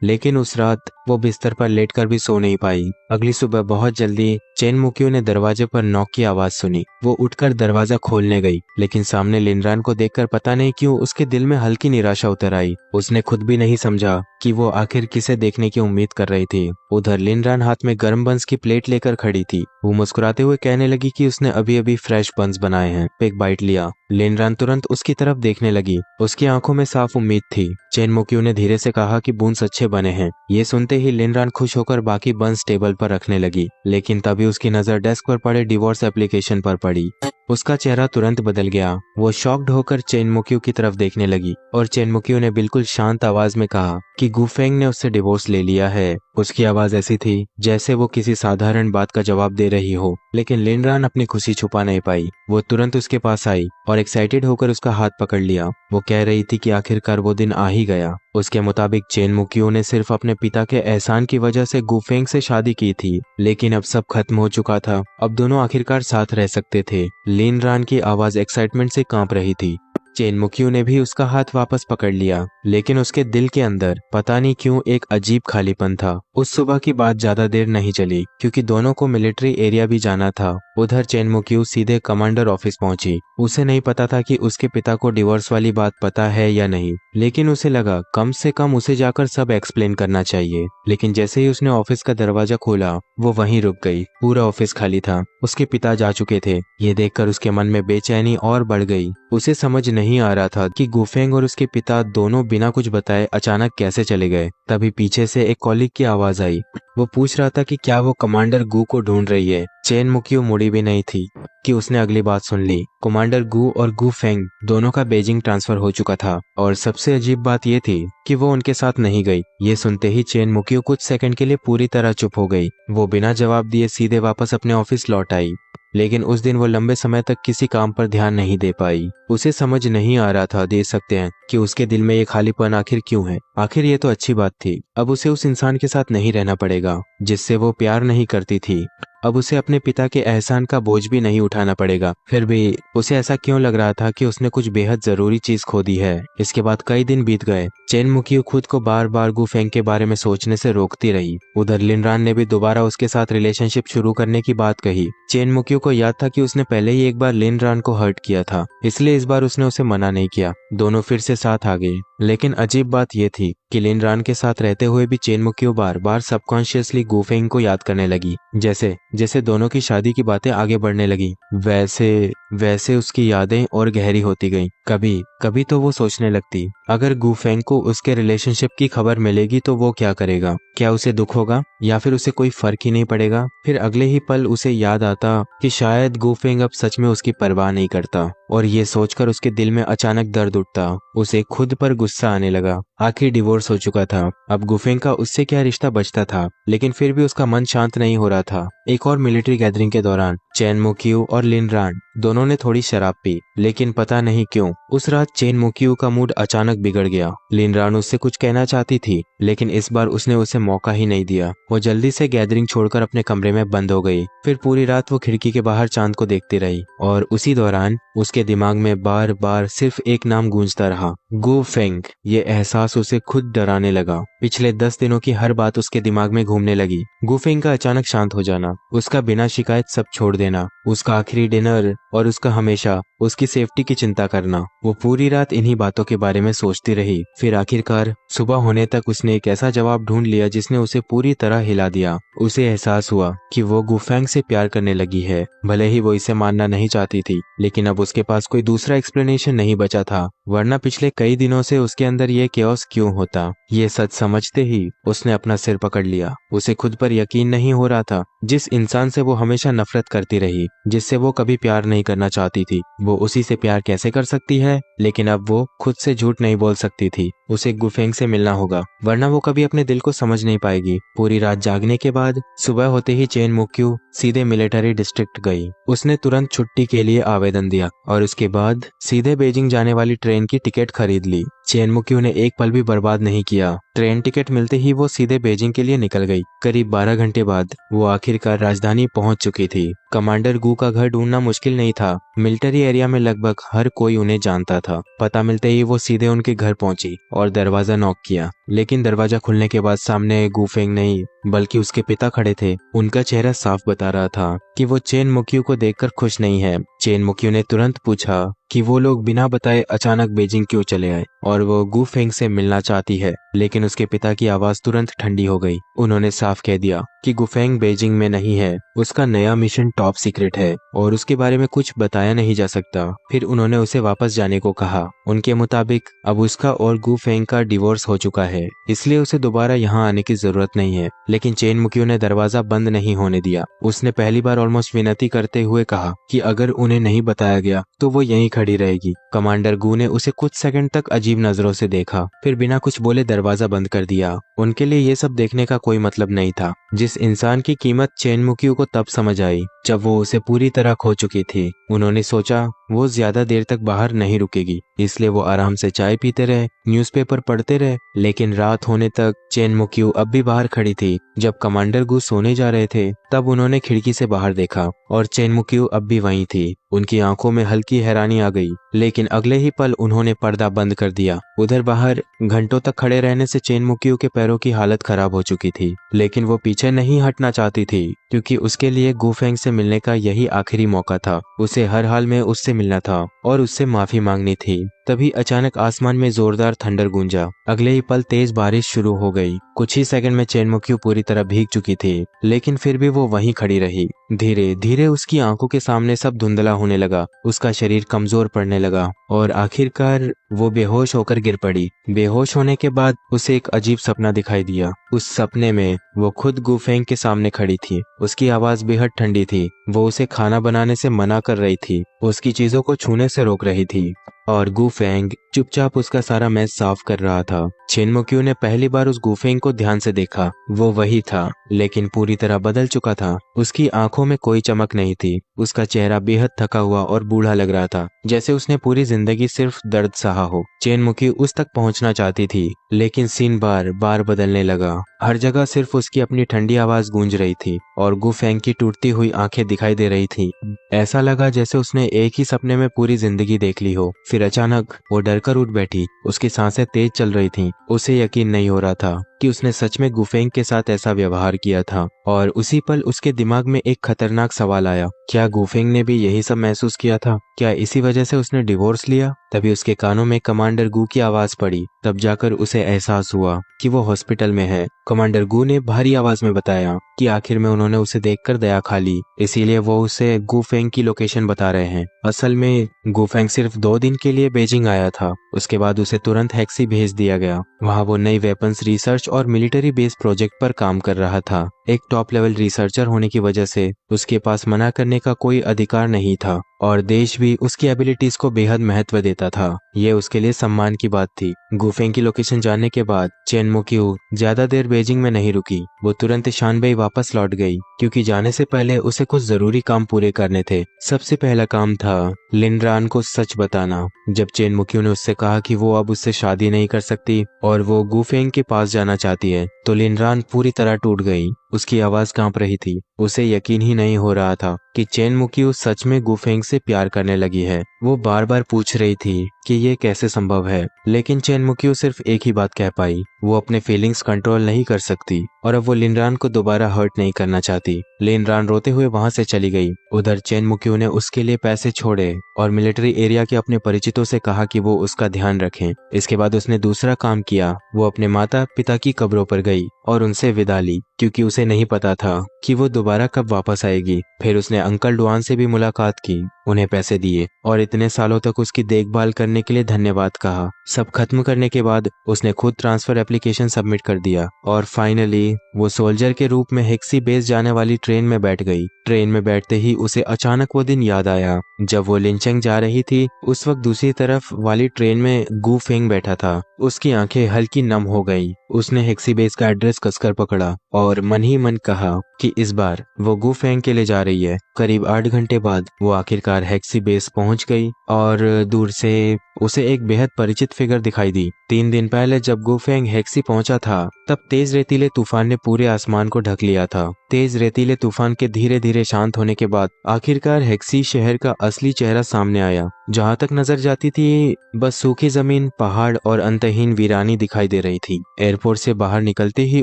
लेकिन उस रात वो बिस्तर पर लेटकर भी सो नहीं पाई। अगली सुबह बहुत जल्दी चेन मुकियो ने दरवाजे पर नॉक की आवाज सुनी। वो उठकर दरवाजा खोलने गई, लेकिन सामने लिनरान को देखकर पता नहीं क्यों उसके दिल में हल्की निराशा उतर आई। उसने खुद भी नहीं समझा कि वो आखिर किसे देखने की उम्मीद कर रही थी। उधर लिनरान हाथ में गर्म बंस की प्लेट लेकर खड़ी थी। वो मुस्कुराते हुए कहने लगी कि उसने अभी अभी फ्रेश बंस बनाए हैं। एक बाइट लिया। लिनरान तुरंत उसकी तरफ देखने लगी। उसकी आंखों में साफ उम्मीद थी। चेन मुकियो ने धीरे से कहा कि बूंस अच्छे बने हैं। ये सुनते ही लिनरान खुश होकर बाकी बंस टेबल पर रखने लगी, लेकिन तभी उसकी नजर डेस्क पर पड़े डिवोर्स एप्लीकेशन पर पड़ी। उसका चेहरा तुरंत बदल गया। वो शॉक्ड होकर चेन मुकियो की तरफ देखने लगी और चेन मुकियो ने बिल्कुल शांत आवाज में कहा कि गुफेंग ने उससे डिवोर्स ले लिया है। उसकी आवाज ऐसी थी जैसे वो किसी साधारण बात का जवाब दे रही हो, लेकिन लिनरान अपनी खुशी छुपा नहीं पाई। वो तुरंत उसके पास आई और एक्साइटेड होकर उसका हाथ पकड़ लिया। वो कह रही थी कि आखिरकार वो दिन आ ही गया। उसके मुताबिक चेन मुकियो ने सिर्फ अपने पिता के एहसान की वजह से गुफेंग से शादी की थी, लेकिन अब सब खत्म हो चुका था। अब दोनों आखिरकार साथ रह सकते थे। लिनरान की आवाज एक्साइटमेंट से कांप रही थी। चेन मुकियो ने भी उसका हाथ वापस पकड़ लिया, लेकिन उसके दिल के अंदर पता नहीं क्यों एक अजीब खालीपन था। उस सुबह की बात ज्यादा देर नहीं चली, क्योंकि दोनों को मिलिट्री एरिया भी जाना था। उधर चेन मुकियो सीधे कमांडर ऑफिस पहुंची। उसे नहीं पता था कि उसके पिता को डिवोर्स वाली बात पता है या नहीं, लेकिन उसे लगा कम से कम उसे जाकर सब एक्सप्लेन करना चाहिए। लेकिन जैसे ही उसने ऑफिस का दरवाजा खोला, वो वहीं रुक गई। पूरा ऑफिस खाली था। उसके पिता जा चुके थे। ये देखकर उसके मन में बेचैनी और बढ़ गई। उसे समझ नहीं आ रहा था कि गुफेंग और उसके पिता दोनों बिना कुछ बताए अचानक कैसे चले गए। तभी पीछे से एक कॉलीग की आवाज आई। वो पूछ रहा था कि क्या वो कमांडर गू को ढूंढ रही है। चेन मुकियो मुड़ी भी नहीं थी कि उसने अगली बात सुन ली। कमांडर गू और गू फेंग दोनों का बीजिंग ट्रांसफर हो चुका था, और सबसे अजीब बात यह थी कि वो उनके साथ नहीं गई। ये सुनते ही चेन मुकियो कुछ सेकंड के लिए पूरी तरह चुप हो गई। वो बिना जवाब दिए सीधे वापस अपने ऑफिस लौट आई। लेकिन उस दिन वो लंबे समय तक किसी काम पर ध्यान नहीं दे पाई। उसे समझ नहीं आ रहा था, दे सकते हैं, कि उसके दिल में ये खालीपन आखिर क्यों है। आखिर ये तो अच्छी बात थी। अब उसे उस इंसान के साथ नहीं रहना पड़ेगा जिससे वो प्यार नहीं करती थी। अब उसे अपने पिता के एहसान का बोझ भी नहीं उठाना पड़ेगा। फिर भी उसे ऐसा क्यों लग रहा था कि उसने कुछ बेहद जरूरी चीज खो दी है। इसके बाद कई दिन बीत गए। चेन मुकियो खुद को बार बार गुफेंग के बारे में सोचने से रोकती रही। उधर लिनरान ने भी दोबारा उसके साथ रिलेशनशिप शुरू करने की बात कही। चेन मुकियो को याद था कि उसने पहले ही एक बार लिनरान को हर्ट किया था, इसलिए इस बार उसने उसे मना नहीं किया। दोनों फिर से साथ आ गए। लेकिन अजीब बात यह थी कि लिनरान के साथ रहते हुए भी चेन मुकियो बार बार सबकॉन्शियसली गुफेंग को याद करने लगी। जैसे जैसे दोनों की शादी की बातें आगे बढ़ने लगी, वैसे वैसे उसकी यादें और गहरी होती गईं। कभी कभी तो वो सोचने लगती, अगर गुफेंग को उसके रिलेशनशिप की खबर मिलेगी तो वो क्या करेगा। क्या उसे दुख होगा या फिर उसे कोई फर्क ही नहीं पड़ेगा। फिर अगले ही पल उसे याद आता कि शायद गुफेंग अब सच में उसकी परवाह नहीं करता, और ये सोचकर उसके दिल में अचानक दर्द उठता। उसे खुद पर गुस्सा आने लगा। आखिर डिवोर्स हो चुका था, अब गुफेंग का उससे क्या रिश्ता बचता था। लेकिन फिर भी उसका मन शांत नहीं हो रहा था। एक और मिलिट्री गैदरिंग के दौरान चेन मुकियो और लिनरान दोनों ने थोड़ी शराब पी, लेकिन पता नहीं क्यों उस रात चेन मुकियो का मूड अचानक बिगड़ गया। लिनरान उससे कुछ कहना चाहती थी, लेकिन इस बार उसने उसे मौका ही नहीं दिया। वो जल्दी से गैदरिंग छोड़कर अपने कमरे में बंद हो गई। फिर पूरी रात वो खिड़की के बाहर चांद को देखती रही, और उसी दौरान उसके दिमाग में बार बार सिर्फ एक नाम गूंजता रहा, गुफेंग। ये एहसास उसे खुद डराने लगा। पिछले 10 दिनों की हर बात उसके दिमाग में घूमने लगी। गुफेंग का अचानक शांत हो जाना, उसका बिना शिकायत सब छोड़ देना, उसका आखिरी डिनर, और उसका हमेशा उसकी सेफ्टी की चिंता करना। वो पूरी रात इन्हीं बातों के बारे में सोचती रही। फिर आखिरकार सुबह होने तक उसने एक ऐसा जवाब ढूंढ लिया जिसने उसे पूरी तरह हिला दिया। उसे एहसास हुआ कि वो गुफेंग से प्यार करने लगी है। भले ही वो इसे मानना नहीं चाहती थी, लेकिन अब उसके पास कोई दूसरा एक्सप्लेनेशन नहीं बचा था, वरना पिछले कई दिनों से उसके अंदर ये केओस क्यों होता। ये सच समझते ही उसने अपना सिर पकड़ लिया। उसे खुद पर यकीन नहीं हो रहा था। जिस इंसान से वो हमेशा नफरत करती रही, जिससे वो कभी प्यार नहीं करना चाहती थी, वो उसी से प्यार कैसे कर सकती है। लेकिन अब वो खुद से झूठ नहीं बोल सकती थी। उसे गुफेंग से मिलना होगा, वरना वो कभी अपने दिल को समझ नहीं पाएगी। पूरी रात जागने के बाद सुबह होते ही चेन मुकियो सीधे मिलिट्री डिस्ट्रिक्ट गई। उसने तुरंत छुट्टी के लिए आवेदन दिया और उसके बाद सीधे बीजिंग जाने वाली ट्रेन की टिकट खरीद ली। चेन मुकियो ने एक पल भी बर्बाद नहीं किया। ट्रेन टिकट मिलते ही वो सीधे बीजिंग के लिए निकल गई। करीब 12 घंटे बाद वो आखिरकार राजधानी पहुंच चुकी थी। कमांडर गू का घर ढूंढना मुश्किल नहीं था। मिलिट्री एरिया में लगभग हर कोई उन्हें जानता था। पता मिलते ही वो सीधे उनके घर पहुंची और दरवाजा नॉक किया। लेकिन दरवाजा खुलने के बाद सामने गुफेंग नहीं बल्कि उसके पिता खड़े थे। उनका चेहरा साफ बता रहा था कि वो चेन मुकियो को देखकर खुश नहीं है। चेन मुकियो ने तुरंत पूछा कि वो लोग बिना बताए अचानक बीजिंग क्यों चले आए, और वो गुफेंग से मिलना चाहती है। लेकिन उसके पिता की आवाज तुरंत ठंडी हो गई। उन्होंने साफ कह दिया कि गुफेंग बीजिंग में नहीं है। उसका नया मिशन टॉप सीक्रेट है और उसके बारे में कुछ बताया नहीं जा सकता। फिर उन्होंने उसे वापस जाने को कहा। उनके मुताबिक अब उसका और गुफेंग का डिवोर्स हो चुका है। है, इसलिए उसे दोबारा यहाँ आने की जरूरत नहीं है। लेकिन चेन मुक्यू ने दरवाजा बंद नहीं होने दिया। उसने पहली बार ऑलमोस्ट विनती करते हुए कहा कि अगर उन्हें नहीं बताया गया तो वो यहीं खड़ी रहेगी। कमांडर गू ने उसे कुछ सेकंड तक अजीब नजरों से देखा, फिर बिना कुछ बोले दरवाजा बंद कर दिया। उनके लिए ये सब देखने का कोई मतलब नहीं था। जिस इंसान की कीमत चेन मुक्यू को तब समझ आई जब वो उसे पूरी तरह खो चुकी थी। उन्होंने सोचा वो ज्यादा देर तक बाहर नहीं रुकेगी, इसलिए वो आराम से चाय पीते रहे, न्यूज़पेपर पढ़ते रहे। लेकिन रात होने तक चेन मुक्यू अब भी बाहर खड़ी थी। जब कमांडर गू सोने जा रहे थे तब उन्होंने खिड़की से बाहर देखा और चेन मुक्यू अब भी वहीं थी। उनकी आंखों में हल्की हैरानी आ गई, लेकिन अगले ही पल उन्होंने पर्दा बंद कर दिया। उधर बाहर घंटों तक खड़े रहने से चेन मुक्यू के पैरों की हालत खराब हो चुकी थी, लेकिन वो पीछे नहीं हटना चाहती थी क्योंकि उसके लिए गू फेंग से मिलने का यही आखिरी मौका था। उसे हर हाल में उससे मिलना था और उससे माफी मांगनी थी। तभी अचानक आसमान में जोरदार थंडर गूंजा। अगले ही पल तेज बारिश शुरू हो गई। कुछ ही सेकंड में चेन मुक्यू पूरी तरह भीग चुकी थी, लेकिन फिर भी वो वहीं खड़ी रही। धीरे धीरे उसकी आंखों के सामने सब धुंधला होने लगा, उसका शरीर कमजोर पड़ने लगा और आखिरकार वो बेहोश होकर गिर पड़ी। बेहोश होने के बाद उसे एक अजीब सपना दिखाई दिया। उस सपने में वो खुद गू फेंग के सामने खड़ी थी। उसकी आवाज बेहद ठंडी थी। वो उसे खाना बनाने से मना कर रही थी, उसकी चीजों को छूने से रोक रही थी और गू फेंग चुपचाप उसका सारा मैस साफ कर रहा था। चेन मुक्यू ने पहली बार उस गू फेंग को ध्यान से देखा। वो वही था, लेकिन पूरी तरह बदल चुका था। उसकी आंखों में कोई चमक नहीं थी। उसका चेहरा बेहद थका हुआ और बूढ़ा लग रहा था, जैसे उसने पूरी जिंदगी सिर्फ दर्द सहा हो। चेन मुक्यू उस तक पहुंचना चाहती थी, लेकिन सीन बार बार बदलने लगा। हर जगह सिर्फ उसकी अपनी ठंडी आवाज गूंज रही थी और गू फेंग की टूटती हुई आंखें दिखाई दे रही थी। ऐसा लगा जैसे उसने एक ही सपने में पूरी जिंदगी देख ली हो। फिर अचानक वो डरकर उठ बैठी। उसकी सांसें तेज चल रही थीं। उसे यकीन नहीं हो रहा था कि उसने सच में गू फेंग के साथ ऐसा व्यवहार किया था। और उसी पल उसके दिमाग में एक खतरनाक सवाल आया, क्या गू फेंग ने भी यही सब महसूस किया था? क्या इसी वजह से उसने डिवोर्स लिया? तभी उसके कानों में कमांडर गू की आवाज पड़ी। तब जाकर उसे एहसास हुआ कि वो हॉस्पिटल में है। कमांडर गू ने भारी आवाज में बताया कि आखिर में उन्होंने उसे देखकर दया खा ली, इसीलिए वो उसे गू फेंग की लोकेशन बता रहे हैं। असल में गू फेंग सिर्फ 2 दिन के लिए बीजिंग आया था। उसके बाद उसे तुरंत हेक्सी भेज दिया गया। वहाँ वो नई वेपन्स रिसर्च और मिलिट्री बेस प्रोजेक्ट पर काम कर रहा था। एक टॉप लेवल रिसर्चर होने की वजह से उसके पास मना करने का कोई अधिकार नहीं था और देश भी उसकी एबिलिटीज को बेहद महत्व देता था। ये उसके लिए सम्मान की बात थी। गू फेंग की लोकेशन जानने के बाद चेन मुक्यू ज्यादा देर बीजिंग में नहीं रुकी। वो तुरंत शानबे वापस लौट गई क्योंकि जाने से पहले उसे कुछ जरूरी काम पूरे करने थे। सबसे पहला काम था लिनरान को सच बताना। जब चेन मुक्यू ने उससे कहा कि वो अब उससे शादी नहीं कर सकती और वो गू फेंग के पास जाना चाहती है, तो लिनरान पूरी तरह टूट गई। उसकी आवाज कांप रही थी। उसे यकीन ही नहीं हो रहा था कि चेन मुक्यू सच में गू फेंग से प्यार करने लगी है। वो बार बार पूछ रही थी कि ये कैसे संभव है, लेकिन चेन मुक्यू सिर्फ एक ही बात कह पाई, वो अपने फीलिंग्स कंट्रोल नहीं कर सकती और अब वो लिनरान को दोबारा हर्ट नहीं करना चाहती। लिनरान रोते हुए वहां से चली गई। उधर चेन मुक्यू ने उसके लिए पैसे छोड़े और मिलिट्री एरिया के अपने परिचितों से कहा कि वो उसका ध्यान रखें। इसके बाद उसने दूसरा काम किया। वो अपने माता पिता की कब्रों पर गई और उनसे विदा ली क्योंकि उसे नहीं पता था कि वो दोबारा कब वापस आएगी। फिर उसने अंकल डुआन से भी मुलाकात की, उन्हें पैसे दिए और इतने सालों तक उसकी देखभाल करने के लिए धन्यवाद कहा। सब खत्म करने के बाद उसने खुद ट्रांसफर एप्लीकेशन सबमिट कर दिया और फाइनली वो सोल्जर के रूप में हेक्सी बेस जाने वाली ट्रेन में बैठ गई। ट्रेन में बैठते ही उसे अचानक वो दिन याद आया जब वो लिंचेंग जा रही थी। उस वक्त दूसरी तरफ वाली ट्रेन में गू फेंग बैठा था। उसकी आंखें हल्की नम हो गई। उसने हेक्सी बेस का एड्रेस कसकर पकड़ा और मन ही मन कहा कि इस बार वो गू फेंग के लिए जा रही है। करीब 8 घंटे बाद वो आखिरकार हेक्सी बेस पहुंच गई और दूर से उसे एक बेहद परिचित फिगर दिखाई दी। 3 दिन पहले जब गू फेंग हेक्सी पहुंचा था तब तेज रेतीले तूफान ने पूरे आसमान को ढक लिया था। तेज रेतीले तूफान के धीरे धीरे शांत होने के बाद आखिरकार हेक्सी शहर का असली चेहरा सामने आया। जहां तक नजर जाती थी बस सूखी जमीन, पहाड़ और अंतहीन वीरानी दिखाई दे रही थी। एयरपोर्ट से बाहर निकलते ही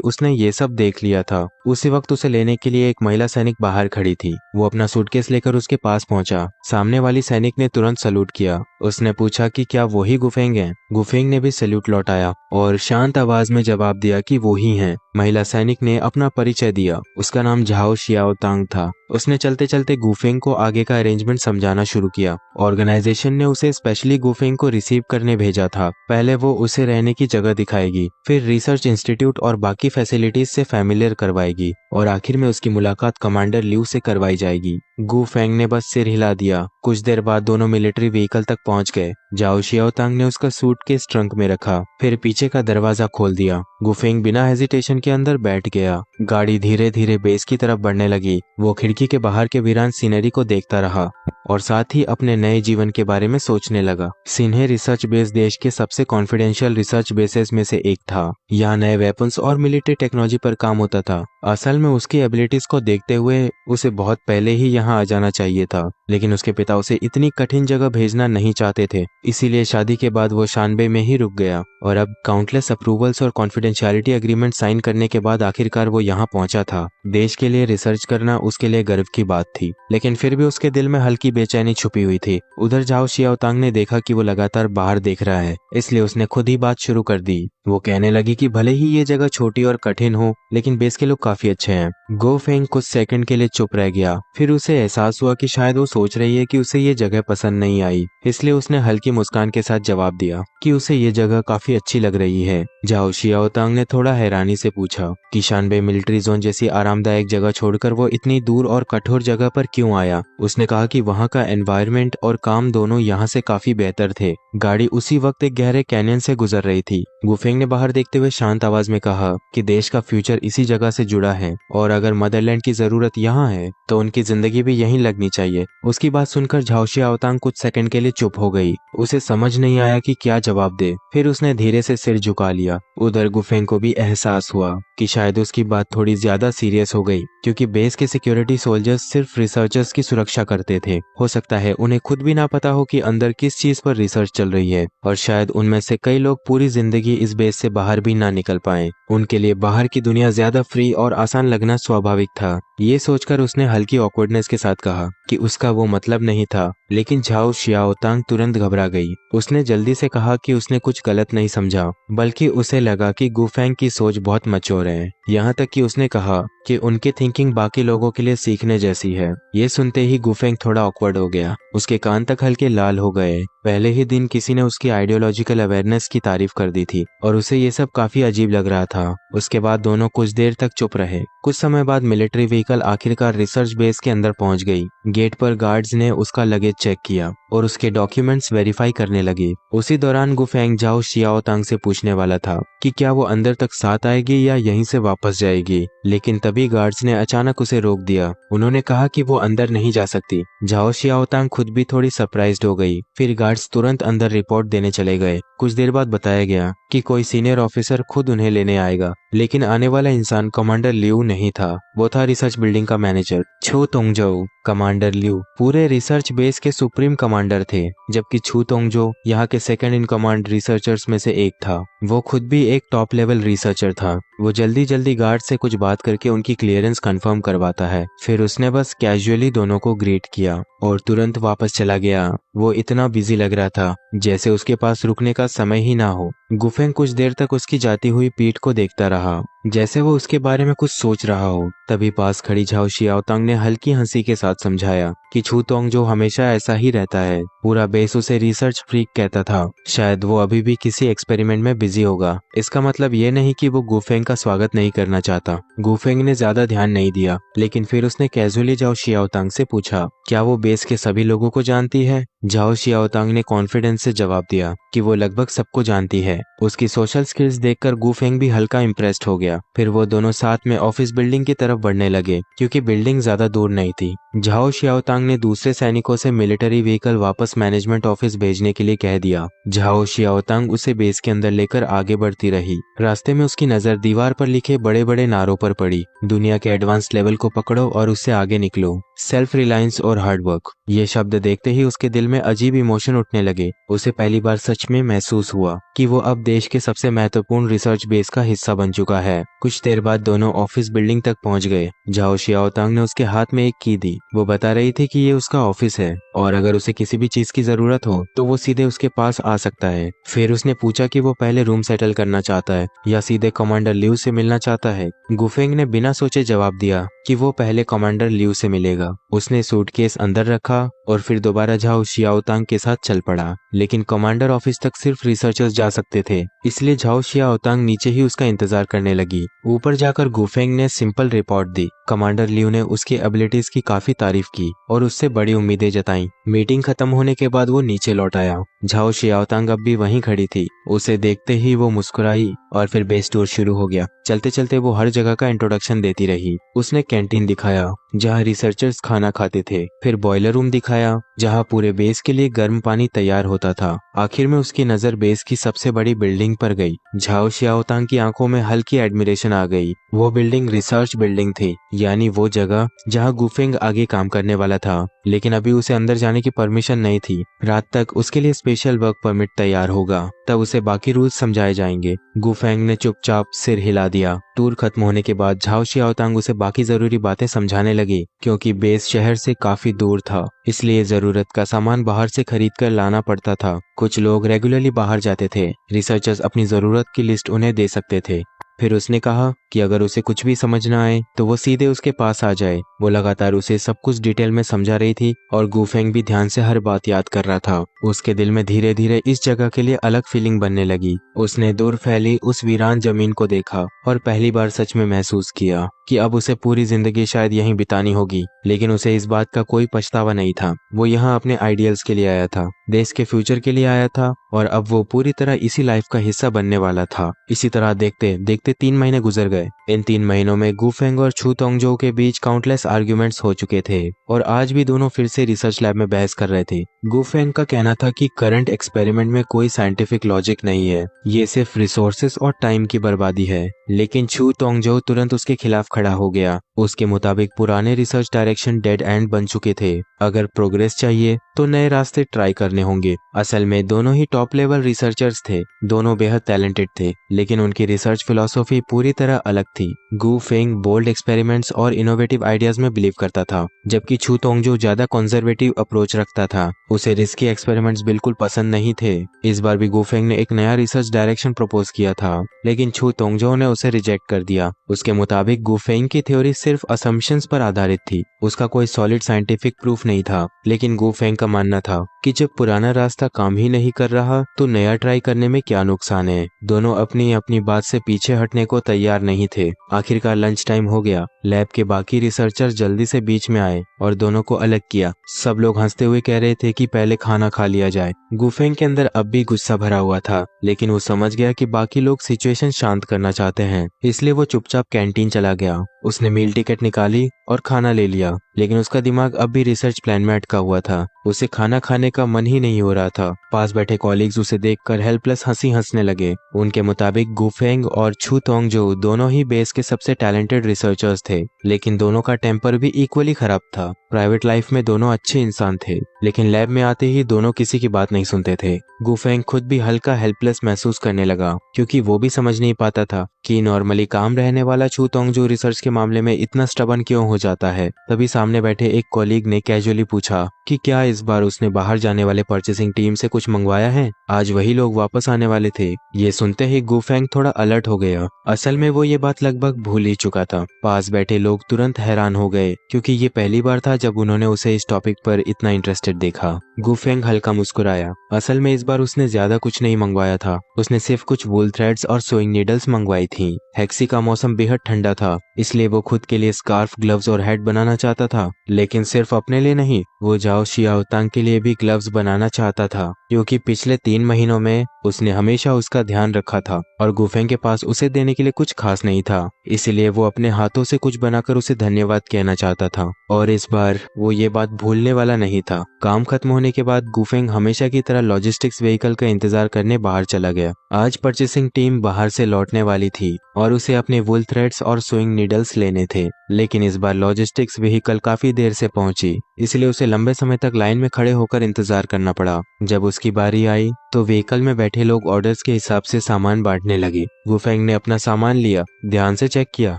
उसने ये सब देख लिया था। उसी वक्त उसे लेने के लिए एक महिला सैनिक बाहर खड़ी थी। वो अपना सूटकेस लेकर उसके पास पहुंचा। सामने वाली सैनिक ने तुरंत सैल्यूट किया। उसने पूछा कि क्या वो ही गू फेंग हैं? गू फेंग ने भी सैल्यूट लौटाया और शांत आवाज में जवाब दिया कि वो ही हैं। महिला सैनिक ने अपना परिचय दिया। उसका नाम झाओ शियाओ तांग था उसने चलते चलते गुफेंग को आगे का अरेंजमेंट समझाना शुरू किया। ऑर्गेनाइजेशन ने उसे स्पेशली गुफेंग को रिसीव करने भेजा था। पहले वो उसे रहने की जगह दिखाएगी, फिर रिसर्च इंस्टीट्यूट और बाकी फैसिलिटीज से फैमिलियर करवाएगी और आखिर में उसकी मुलाकात कमांडर लिू से करवाई जाएगी। गु फेंग ने बस सिर हिला दिया। कुछ देर बाद दोनों मिलिट्री व्हीकल तक पहुंच गए। जाओ शियाओतांग ने उसका सूटकेस ट्रंक में रखा, फिर पीछे का दरवाजा खोल दिया। गुफेंग बिना हेजिटेशन के अंदर बैठ गया। गाड़ी धीरे धीरे बेस की तरफ बढ़ने लगी। वो खिड़की के बाहर के वीरान सीनरी को देखता रहा और साथ ही अपने नए जीवन के बारे में सोचने लगा। सिन्हे रिसर्च बेस देश के सबसे कॉन्फिडेंशियल रिसर्च बेसेस में से एक था। यहाँ नए वेपन्स और मिलिट्री टेक्नोलॉजी पर काम होता था। असल में उसकी एबिलिटीज को देखते हुए उसे बहुत पहले ही यहाँ आ जाना चाहिए था, लेकिन उसके पिता उसे इतनी कठिन जगह भेजना नहीं चाहते थे। इसीलिए शादी के बाद वो शानबे में ही रुक गया और अब काउंटलेस अप्रूवल्स और कॉन्फिडेंशियलिटी एग्रीमेंट साइन करने के बाद आखिरकार वो यहाँ पहुंचा था। देश के लिए रिसर्च करना उसके लिए गर्व की बात थी, लेकिन फिर भी उसके दिल में हल्की बेचैनी छुपी हुई थी। उधर जाओ शियाओतांग ने देखा कि वो लगातार बाहर देख रहा है, इसलिए उसने खुद ही बात शुरू कर दी। वो कहने लगी कि भले ही ये जगह छोटी और कठिन हो, लेकिन बेस के लोग काफी अच्छे हैं। गो फेंग कुछ सेकंड के लिए चुप रह गया। फिर उसे एहसास हुआ कि शायद वो सोच रही है कि उसे ये जगह पसंद नहीं आई, इसलिए उसने हल्की मुस्कान के साथ जवाब दिया कि उसे ये जगह काफी अच्छी लग रही है। जाओ शियाओतांग ने थोड़ा हैरानी से पूछा कि शानबे मिलिट्री जोन जैसी आरामदायक जगह छोड़कर वो इतनी दूर और कठोर जगह पर क्यों आया। उसने कहा कि वहाँ का एनवायरनमेंट और काम दोनों यहाँ से काफी बेहतर थे। गाड़ी उसी वक्त एक गहरे कैनियन से गुजर रही थी। गुफेंग ने बाहर देखते हुए शांत आवाज में कहा कि देश का फ्यूचर इसी जगह से जुड़ा है और अगर मदरलैंड की जरूरत यहाँ है तो उनकी जिंदगी भी यहीं लगनी चाहिए। उसकी बात सुनकर झाओ शियाओतांग कुछ सेकंड के लिए चुप हो गई। उसे समझ नहीं आया कि क्या जवाब दे। फिर उसने धीरे से सिर झुका लिया। उधर गुफेंग को भी एहसास हुआ कि शायद उसकी बात थोड़ी ज्यादा सीरियस हो गई, क्योंकि बेस के सिक्योरिटी सोल्जर्स सिर्फ रिसर्चर्स की सुरक्षा करते थे। हो सकता है उन्हें खुद भी ना पता हो कि अंदर किस चीज पर रिसर्च चल रही है और शायद उनमें से कई लोग पूरी जिंदगी इस बेस से बाहर भी ना निकल पाए। उनके लिए बाहर की दुनिया ज्यादा फ्री और आसान लगना स्वाभाविक था। ये सोचकर उसने हल्की ऑकवर्डनेस के साथ कहा कि उसका वो मतलब नहीं था, लेकिन झाओ शियाओतांग तुरंत घबरा गई। उसने जल्दी से कहा कि उसने कुछ गलत नहीं समझा, बल्कि उसे लगा कि गुफेंग की सोच बहुत मैच्योर है। यहाँ तक कि उसने कहा कि उनकी थिंकिंग बाकी लोगों के लिए सीखने जैसी है। ये सुनते ही गुफेंग थोड़ा ऑकवर्ड हो गया। उसके कान तक हल्के लाल हो गए। पहले ही दिन किसी ने उसकी आइडियोलॉजिकल अवेयरनेस की तारीफ कर दी थी और उसे ये सब काफी अजीब लग रहा था। उसके बाद दोनों कुछ देर तक चुप रहे। कुछ समय बाद मिलिट्री व्हीकल आखिरकार रिसर्च बेस के अंदर पहुंच गई। गेट पर गार्ड्स ने उसका लगेज चेक किया और उसके डॉक्यूमेंट्स वेरीफाई करने लगे। उसी दौरान गुफेंग झाओ शियाओतांग से पूछने वाला था कि क्या वो अंदर तक साथ आएगी या यहीं से वापस जाएगी, लेकिन तभी गार्ड्स ने अचानक उसे रोक दिया। उन्होंने कहा कि वो अंदर नहीं जा सकती। झाओ शियाओतांग खुद भी थोड़ी सरप्राइज्ड हो गई। फिर गार्ड्स तुरंत अंदर रिपोर्ट देने चले गए। कुछ देर बाद बताया गया कि कोई सीनियर ऑफिसर खुद उन्हें लेने आएगा, लेकिन आने वाला इंसान कमांडर लिू नहीं था। वो था रिसर्च बिल्डिंग का मैनेजर छू तोंगजो। कमांडर लिू पूरे रिसर्च बेस के सुप्रीम कमांडर थे, जबकि छू तोंगजो यहाँ के सेकंड इन कमांड रिसर्चर्स में से एक था। वो खुद भी एक टॉप लेवल रिसर्चर था। वो जल्दी जल्दी गार्ड से कुछ बात करके उनकी क्लियरेंस कंफर्म करवाता है। फिर उसने बस कैजुअली दोनों को ग्रीट किया और तुरंत वापस चला गया। वो इतना बिजी लग रहा था जैसे उसके पास रुकने का समय ही ना हो। गुफेंग कुछ देर तक उसकी जाती हुई पीठ को देखता रहा, जैसे वो उसके बारे में कुछ सोच रहा हो। तभी पास खड़ी झाओ शियाओतांग ने हल्की हंसी के साथ समझाया कि छू तोंगजो हमेशा ऐसा ही रहता है। पूरा बेस उसे रिसर्च फ्रीक कहता था। शायद वो अभी भी किसी एक्सपेरिमेंट में बिजी होगा। इसका मतलब ये नहीं कि वो गुफेंग का स्वागत नहीं करना चाहता। गुफेंग ने ज्यादा ध्यान नहीं दिया, लेकिन फिर उसने कैजुअली झाओ शियाओतांग से पूछा, क्या वो बेस के सभी लोगों को जानती है? झाओ शियाओतांग ने कॉन्फिडेंस से जवाब दिया कि वो लगभग सबको जानती है। उसकी सोशल स्किल्स देखकर गुफेंग भी हल्का इम्प्रेस्ड हो गया। फिर वो दोनों साथ में ऑफिस बिल्डिंग की तरफ बढ़ने लगे, क्योंकि बिल्डिंग ज्यादा दूर नहीं थी। झाओ शियाओतांग ने दूसरे सैनिकों से मिलिट्री व्हीकल वापस मैनेजमेंट ऑफिस भेजने के लिए कह दिया। झाओ शियाओतांग उसे बेस के अंदर लेकर आगे बढ़ती रही। रास्ते में उसकी नजर दीवार पर लिखे बड़े बड़े नारों पर पड़ी। दुनिया के एडवांस लेवल को पकड़ो और उससे आगे निकलो, सेल्फ रिलायंस और हार्ड वर्क। ये शब्द देखते ही उसके दिल में अजीब इमोशन उठने लगे। उसे पहली बार सच में महसूस हुआ कि वो अब देश के सबसे महत्वपूर्ण रिसर्च बेस का हिस्सा बन चुका है। कुछ देर बाद दोनों ऑफिस बिल्डिंग तक पहुंच गए। झाओ शियाओतांग ने उसके हाथ में एक की दी वो बता रही थी कि ये उसका ऑफिस है और अगर उसे किसी भी चीज की जरूरत हो तो वो सीधे उसके पास आ सकता है। फिर उसने पूछा कि वो पहले रूम सेटल करना चाहता है या सीधे कमांडर लिू से मिलना चाहता है। गुफेंग ने बिना सोचे जवाब दिया कि वो पहले कमांडर लिू से मिलेगा। उसने सूटकेस अंदर रखा और फिर दोबारा झाओ शियाओतांग के साथ चल पड़ा। लेकिन कमांडर ऑफिस तक सिर्फ रिसर्चर्स जा सकते थे, इसलिए झाओ शियाओतांग नीचे ही उसका इंतजार करने लगी। ऊपर जाकर गुफेंग ने सिंपल रिपोर्ट दी। कमांडर लिू ने उसकी एबिलिटीज की काफी तारीफ की और उससे बड़ी उम्मीदें जताई। मीटिंग खत्म होने के बाद वो नीचे लौट आया। झाओ शियाओतांग अब भी वहीं खड़ी थी। उसे देखते ही वो मुस्कुराई और फिर बेस टूर शुरू हो गया। चलते चलते वो हर जगह का इंट्रोडक्शन देती रही। उसने कैंटीन दिखाया जहाँ रिसर्चर्स खाना खाते थे, फिर बॉयलर रूम दिखाया जहाँ पूरे बेस के लिए गर्म पानी तैयार होता था। आखिर में उसकी नजर बेस की सबसे बड़ी बिल्डिंग पर गई। झाओ शियाओतांग की आंखों में हल्की एडमिरेशन आ गई। वो बिल्डिंग रिसर्च बिल्डिंग थी, यानी वो जगह जहाँ गुफेंग आगे काम करने वाला था, लेकिन अभी उसे अंदर जाने की परमिशन नहीं थी। रात तक उसके लिए स्पेशल वर्क परमिट तैयार होगा, तब उसे बाकी रूल्स समझाए जाएंगे। गुफेंग ने चुपचाप सिर हिला दिया। टूर खत्म होने के बाद झाओ शियाओतांग उसे बाकी जरूरी बातें समझाने लगी। क्योंकि बेस शहर से काफी दूर था, इसलिए जरूरत का सामान बाहर से खरीद कर लाना पड़ता था। कुछ लोग रेगुलरली बाहर जाते थे। रिसर्चर्स अपनी जरूरत की लिस्ट उन्हें दे सकते थे। फिर उसने कहा कि अगर उसे कुछ भी समझ ना आए तो वो सीधे उसके पास आ जाए। वो लगातार उसे सब कुछ डिटेल में समझा रही थी और गुफेंग भी ध्यान से हर बात याद कर रहा था। उसके दिल में धीरे धीरे इस जगह के लिए अलग फीलिंग बनने लगी। उसने दूर फैली उस वीरान जमीन को देखा और पहली बार सच में महसूस किया कि अब उसे पूरी जिंदगी शायद यहीं बितानी होगी। लेकिन उसे इस बात का कोई पछतावा नहीं था। वो यहाँ अपने आइडियल्स के लिए आया था, देश के फ्यूचर के लिए आया था और अब वो पूरी तरह इसी लाइफ का हिस्सा बनने वाला था। इसी तरह देखते देखते 3 महीने गुजर गए। इन 3 महीनों में गुफेंग और छू तोंगजो के बीच काउंटलेस आर्ग्यूमेंट्स हो चुके थे और आज भी दोनों फिर से रिसर्च लैब में बहस कर रहे थे। गुफेंग का कहना था कि करंट एक्सपेरिमेंट में कोई साइंटिफिक लॉजिक नहीं है, ये सिर्फ रिसोर्सेस और टाइम की बर्बादी है। लेकिन छू तोंगजो तुरंत उसके खिलाफ खड़ा हो गया। उसके मुताबिक पुराने रिसर्च डायरेक्शन डेड एंड बन चुके थे। अगर प्रोग्रेस चाहिए तो नए रास्ते ट्राई करने होंगे। असल में दोनों ही टॉप लेवल रिसर्चर्स थे, दोनों बेहद टैलेंटेड थे, लेकिन उनकी रिसर्च फिलॉसफी पूरी तरह अलग थी। गुफेंग बोल्ड एक्सपेरिमेंट्स और इनोवेटिव आइडियाज में बिलीव करता था, जबकि छू तोंगजो ज्यादा कंजर्वेटिव अप्रोच रखता था। उसे रिस्की एक्सपेरिमेंट्स बिल्कुल पसंद नहीं थे। इस बार भी गुफेंग ने एक नया रिसर्च डायरेक्शन प्रपोज किया था, लेकिन छू तोंगजो ने उसे रिजेक्ट कर दिया। उसके मुताबिक गुफेंग की थ्योरी सिर्फ असम्पशंस पर आधारित थी, उसका कोई सॉलिड साइंटिफिक प्रूफ नहीं था। लेकिन गुफेंग का मानना था कि जब पुराना रास्ता काम ही नहीं कर रहा तो नया ट्राई करने में क्या नुकसान है। दोनों अपनी अपनी बात से पीछे हटने को तैयार नहीं थे। आखिरकार लंच टाइम हो गया। लैब के बाकी रिसर्चर्स जल्दी से बीच में आए और दोनों को अलग किया। सब लोग हंसते हुए कह रहे थे कि पहले खाना खा लिया जाए। गुफेंग के अंदर अब भी गुस्सा भरा हुआ था, लेकिन वो समझ गया कि बाकी लोग सिचुएशन शांत करना चाहते हैं, इसलिए वो चुपचाप कैंटीन चला गया। उसने मील टिकट निकाली और खाना ले लिया, लेकिन उसका दिमाग अब भी रिसर्च प्लान में अटका हुआ था। उसे खाना खाने का मन ही नहीं हो रहा था। पास बैठे कॉलीग्स उसे देखकर हेल्पलेस हंसी हंसने लगे। उनके मुताबिक गुफेंग और छू तोंगजो दोनों ही बेस के सबसे टैलेंटेड रिसर्चर्स थे, लेकिन दोनों का टेम्पर भी इक्वली खराब था। प्राइवेट लाइफ में दोनों अच्छे इंसान थे, लेकिन लैब में आते ही दोनों किसी की बात नहीं सुनते थे। गुफेंग खुद भी हल्का हेल्पलेस महसूस करने लगा, क्योंकि वो भी समझ नहीं पाता था कि नॉर्मली काम रहने वाला छू तोंगजो रिसर्च के मामले में इतना स्टबन क्यों हो जाता है। तभी सामने बैठे एक कॉलीग ने कैजुअली पूछा कि क्या इस बार उसने बाहर जाने वाले परचेसिंग टीम से कुछ मंगवाया है। आज वही लोग वापस आने वाले थे। ये सुनते ही गुफेंग थोड़ा अलर्ट हो गया। असल में वो ये बात लगभग भूल ही चुका था। पास बैठे लोग तुरंत हैरान हो गए, क्योंकि ये पहली बार था जब उन्होंने उसे इस टॉपिक पर इतना इंटरेस्टेड देखा। गुफेंग हल्का मुस्कुराया। असल में इस बार उसने ज्यादा कुछ नहीं मंगवाया था। उसने सिर्फ कुछ वूल थ्रेड्स और सोइंग नीडल्स मंगवाई थी। हेक्सी का मौसम बेहद ठंडा था, इसलिए वो खुद के लिए स्कार्फ, ग्लव्स और हैट बनाना चाहता था। लेकिन सिर्फ अपने लिए नहीं, वो झाओ शियाओतांग के लिए भी ग्लव्स बनाना चाहता था, क्योंकि पिछले 3 महीनों में उसने हमेशा उसका ध्यान रखा था और गुफेंग के पास उसे देने के लिए कुछ खास नहीं था। इसलिए वो अपने हाथों से कुछ बनाकर उसे धन्यवाद कहना चाहता था, और इस बार वो ये बात भूलने वाला नहीं था। काम खत्म होने के बाद गुफेंग हमेशा की तरह लॉजिस्टिक्स व्हीकल का इंतजार करने बाहर चला गया। आज परचेसिंग टीम बाहर से लौटने वाली थी और उसे अपने वुल थ्रेड्स और सोइंग नीडल्स लेने थे। लेकिन इस बार लॉजिस्टिक्स व्हीकल काफी देर से पहुंची, इसलिए उसे लंबे समय तक लाइन में खड़े होकर इंतजार करना पड़ा। जब उसकी बारी आई तो व्हीकल में बैठे लोग ऑर्डर्स के हिसाब से सामान बांटने लगे। गुफेंग ने अपना सामान लिया, ध्यान से चेक किया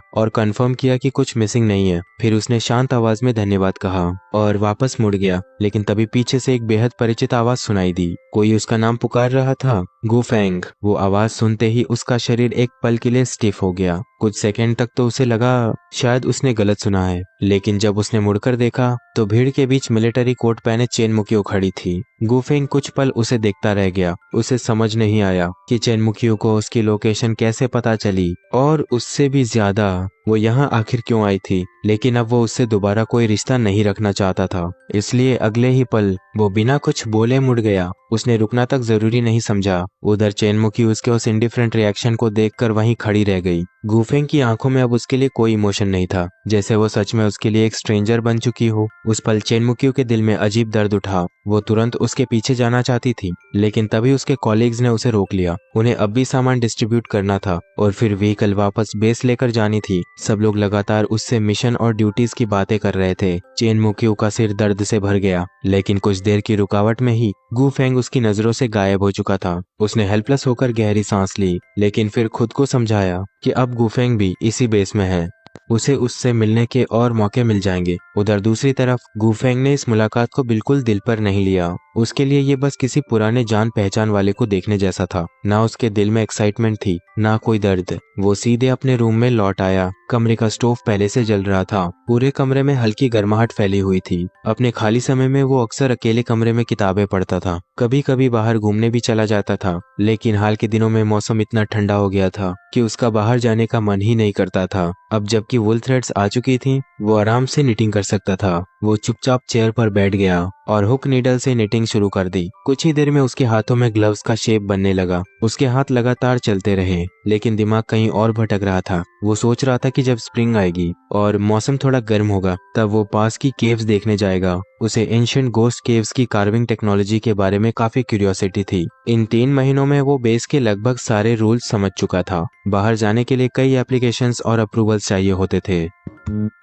और कंफर्म किया कि कुछ मिसिंग नहीं है। फिर उसने शांत आवाज में धन्यवाद कहा और वापस मुड़ गया। लेकिन तभी पीछे से एक बेहद परिचित आवाज सुनाई दी। कोई उसका नाम पुकार रहा था, गुफेंग। वो आवाज सुनते ही उसका शरीर एक पल के लिए स्टिफ हो गया। कुछ सेकंड तक तो उसे लगा शायद उसने गलत सुना है, लेकिन जब उसने मुड़कर देखा तो भीड़ के बीच मिलिट्री कोट पहने चेन मुकियो खड़ी थी। गुफेंग कुछ पल उसे देखता रह गया। उसे समझ नहीं आया कि चेन मुकियो को उसकी लोकेशन कैसे पता चली, और उससे भी ज्यादा वो यहाँ आखिर क्यों आई थी। लेकिन अब वो उससे दोबारा कोई रिश्ता नहीं रखना चाहता था, इसलिए अगले ही पल वो बिना कुछ बोले मुड़ गया। उसने रुकना तक जरूरी नहीं समझा। उधर चेनमुखी उसके उस इंडिफरेंट रिएक्शन को देखकर वहीं खड़ी रह गई। गुफेंग की आंखों में अब उसके लिए कोई इमोशन नहीं था, जैसे वो सच में उसके लिए एक स्ट्रेंजर बन चुकी हो। उस पल चेनमुखी के दिल में अजीब दर्द उठा। वो तुरंत उसके पीछे जाना चाहती थी, लेकिन तभी उसके कॉलीग्स ने उसे रोक लिया। उन्हें अब भी सामान डिस्ट्रीब्यूट करना था और फिर व्हीकल वापस बेस लेकर जानी थी। सब लोग लगातार उससे मिशन और ड्यूटीज की बातें कर रहे थे। चेनमुखी का सिर दर्द से भर गया, लेकिन कुछ देर की रुकावट में ही गुफेंग उसकी नजरों से गायब हो चुका था। उसने हेल्पलेस होकर गहरी सांस ली, लेकिन फिर खुद को समझाया कि अब गुफेंग भी इसी बेस में है, उसे उससे मिलने के और मौके मिल जाएंगे। उधर दूसरी तरफ गुफेंग ने इस मुलाकात को बिल्कुल दिल पर नहीं लिया। उसके लिए ये बस किसी पुराने जान पहचान वाले को देखने जैसा था। ना उसके दिल में एक्साइटमेंट थी, ना कोई दर्द। वो सीधे अपने रूम में लौट आया। कमरे का स्टोव पहले से जल रहा था। पूरे कमरे में हल्की गर्माहट फैली हुई थी। अपने खाली समय में वो अक्सर अकेले कमरे में किताबें पढ़ता था, कभी कभी बाहर घूमने भी चला जाता था। लेकिन हाल के दिनों में मौसम इतना ठंडा हो गया था कि उसका बाहर जाने का मन ही नहीं करता था। अब जबकि वुल थ्रेड्स आ चुकी थी, वो आराम से निटिंग कर सकता था। वो चुपचाप चेयर पर बैठ गया और हुक नीडल से निटिंग शुरू कर दी। कुछ ही देर में उसके हाथों में ग्लव्स का शेप बनने लगा। उसके हाथ लगातार चलते रहे, लेकिन दिमाग कहीं और भटक रहा था। वो सोच रहा था कि जब स्प्रिंग आएगी और मौसम थोड़ा गर्म होगा, तब वो पास की केव्स देखने जाएगा। उसे एंशिएंट गोस्ट केव्स की कार्विंग टेक्नोलॉजी के बारे में काफी क्यूरियोसिटी थी। इन 3 महीनों में वो बेस के लगभग सारे रूल्स समझ चुका था। बाहर जाने के लिए कई एप्लीकेशंस और अप्रूवल्स चाहिए होते थे,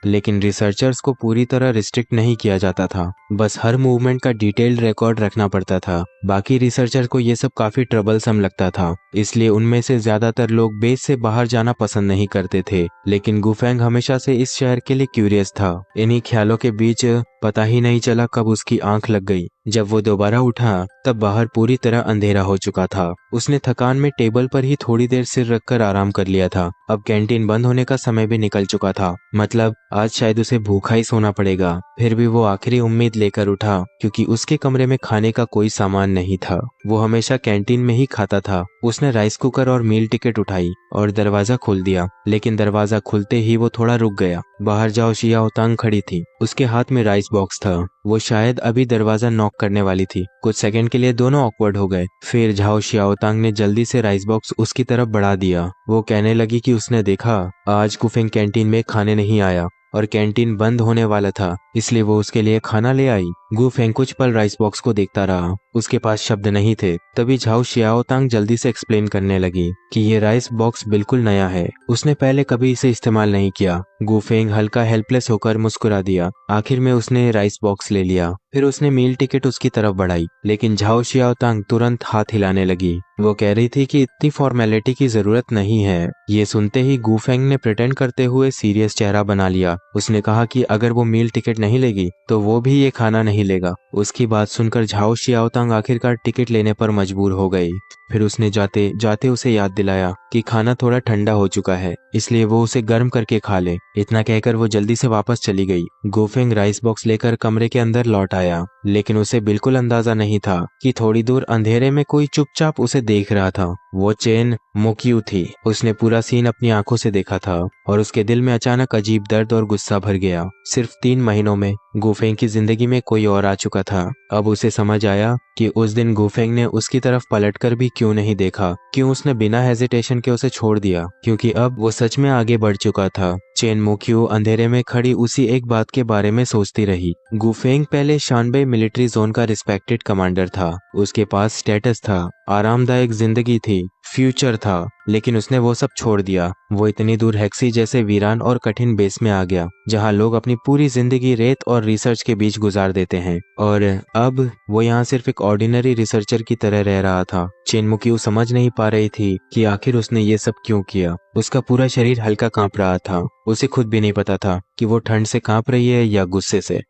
लेकिन रिसर्चर्स को पूरी तरह रिस्ट्रिक्ट नहीं किया जाता था। बस हर मूवमेंट का डिटेल्ड रिकॉर्ड रखना पड़ता था। बाकी रिसर्चर को ये सब काफी ट्रबलसम लगता था, इसलिए उनमें से ज्यादातर लोग बेस से बाहर जाना पसंद नहीं करते थे। लेकिन गुफेंग हमेशा से इस शहर के लिए क्यूरियस था। इन्हीं ख्यालों के बीच पता ही नहीं चला कब उसकी आंख लग गई। जब वो दोबारा उठा तब बाहर पूरी तरह अंधेरा हो चुका था। उसने थकान में टेबल पर ही थोड़ी देर सिर रखकर आराम कर लिया था। अब कैंटीन बंद होने का समय भी निकल चुका था, मतलब आज शायद उसे भूखा ही सोना पड़ेगा। फिर भी वो आखिरी उम्मीद लेकर उठा, क्योंकि उसके कमरे में खाने का कोई सामान नहीं था। वो हमेशा कैंटीन में ही खाता था। उसने राइस कुकर और मील टिकट उठाई और दरवाजा खोल दिया, लेकिन दरवाजा खुलते ही वो थोड़ा रुक गया। बाहर जाओ शियाओतांग खड़ी थी। उसके हाथ में राइस बॉक्स था। वो शायद अभी दरवाजा नॉक करने वाली थी। कुछ सेकंड के लिए दोनों ऑकवर्ड हो गए। फिर झाओ शियाओतांग ने जल्दी से राइस बॉक्स उसकी तरफ बढ़ा दिया। वो कहने लगी कि उसने देखा आज गुफेंग कैंटीन में खाने नहीं आया और कैंटीन बंद होने वाला था, इसलिए वो उसके लिए खाना ले आई। गुफेंग कुछ पल राइस बॉक्स को देखता रहा। उसके पास शब्द नहीं थे। तभी झाओ शियाओतांग जल्दी से एक्सप्लेन करने लगी कि ये राइस बॉक्स बिल्कुल नया है, उसने पहले कभी इसे इस्तेमाल नहीं किया। गुफेंग हल्का हेल्पलेस होकर मुस्कुरा दिया। आखिर में उसने राइस बॉक्स ले लिया। फिर उसने मील टिकट उसकी तरफ बढ़ाई, लेकिन झाओ शियाओतांग तुरंत हाथ हिलाने लगी। वो कह रही थी कि इतनी फॉर्मेलिटी की जरूरत नहीं है। ये सुनते ही गुफेंग ने प्रिटेंड करते हुए सीरियस चेहरा बना लिया। उसने कहा कि अगर वो मील टिकट नहीं लेगी तो वो भी ये खाना नहीं लेगा। उसकी बात सुनकर झाओ शियाओतांग आखिरकार टिकट लेने पर मजबूर हो गई। फिर उसने जाते जाते उसे याद दिलाया कि खाना थोड़ा ठंडा हो चुका है, इसलिए वो उसे गर्म करके खा ले। इतना कहकर वो जल्दी से वापस चली गई। गुफेंग राइस बॉक्स लेकर कमरे के अंदर लौट आया, लेकिन उसे बिल्कुल अंदाजा नहीं था कि थोड़ी दूर अंधेरे में कोई चुपचाप उसे देख रहा था। वो चेन मुकियो थी। उसने पूरा सीन अपनी आंखों से देखा था और उसके दिल में अचानक अजीब दर्द और गुस्सा भर गया। सिर्फ 3 महीनों में गुफेंग की जिंदगी में कोई और आ चुका था। अब उसे समझ आया कि उस दिन गुफेंग ने उसकी तरफ पलटकर भी क्यों नहीं देखा, क्यों उसने बिना हेजिटेशन के उसे छोड़ दिया, क्योंकि अब वो सच में आगे बढ़ चुका था। चेन मुकियो अंधेरे में खड़ी उसी एक बात के बारे में सोचती रही। गुफेंग पहले शानबे मिलिट्री जोन का रिस्पेक्टेड कमांडर था। उसके पास स्टेटस था, आरामदायक जिंदगी थी, फ्यूचर था, लेकिन उसने वो सब छोड़ दिया। वो इतनी दूर हेक्सी जैसे वीरान और कठिन बेस में आ गया, जहाँ लोग अपनी पूरी जिंदगी रेत और रिसर्च के बीच गुजार देते हैं। और अब वो यहाँ सिर्फ एक ऑर्डिनरी रिसर्चर की तरह रह रहा था। चिनमुक्यू समझ नहीं पा रही थी कि आखिर उसने ये सब क्यों किया। उसका पूरा शरीर हल्का कांप रहा था। उसे खुद भी नहीं पता था कि वो ठंड से कांप रही है या गुस्से से।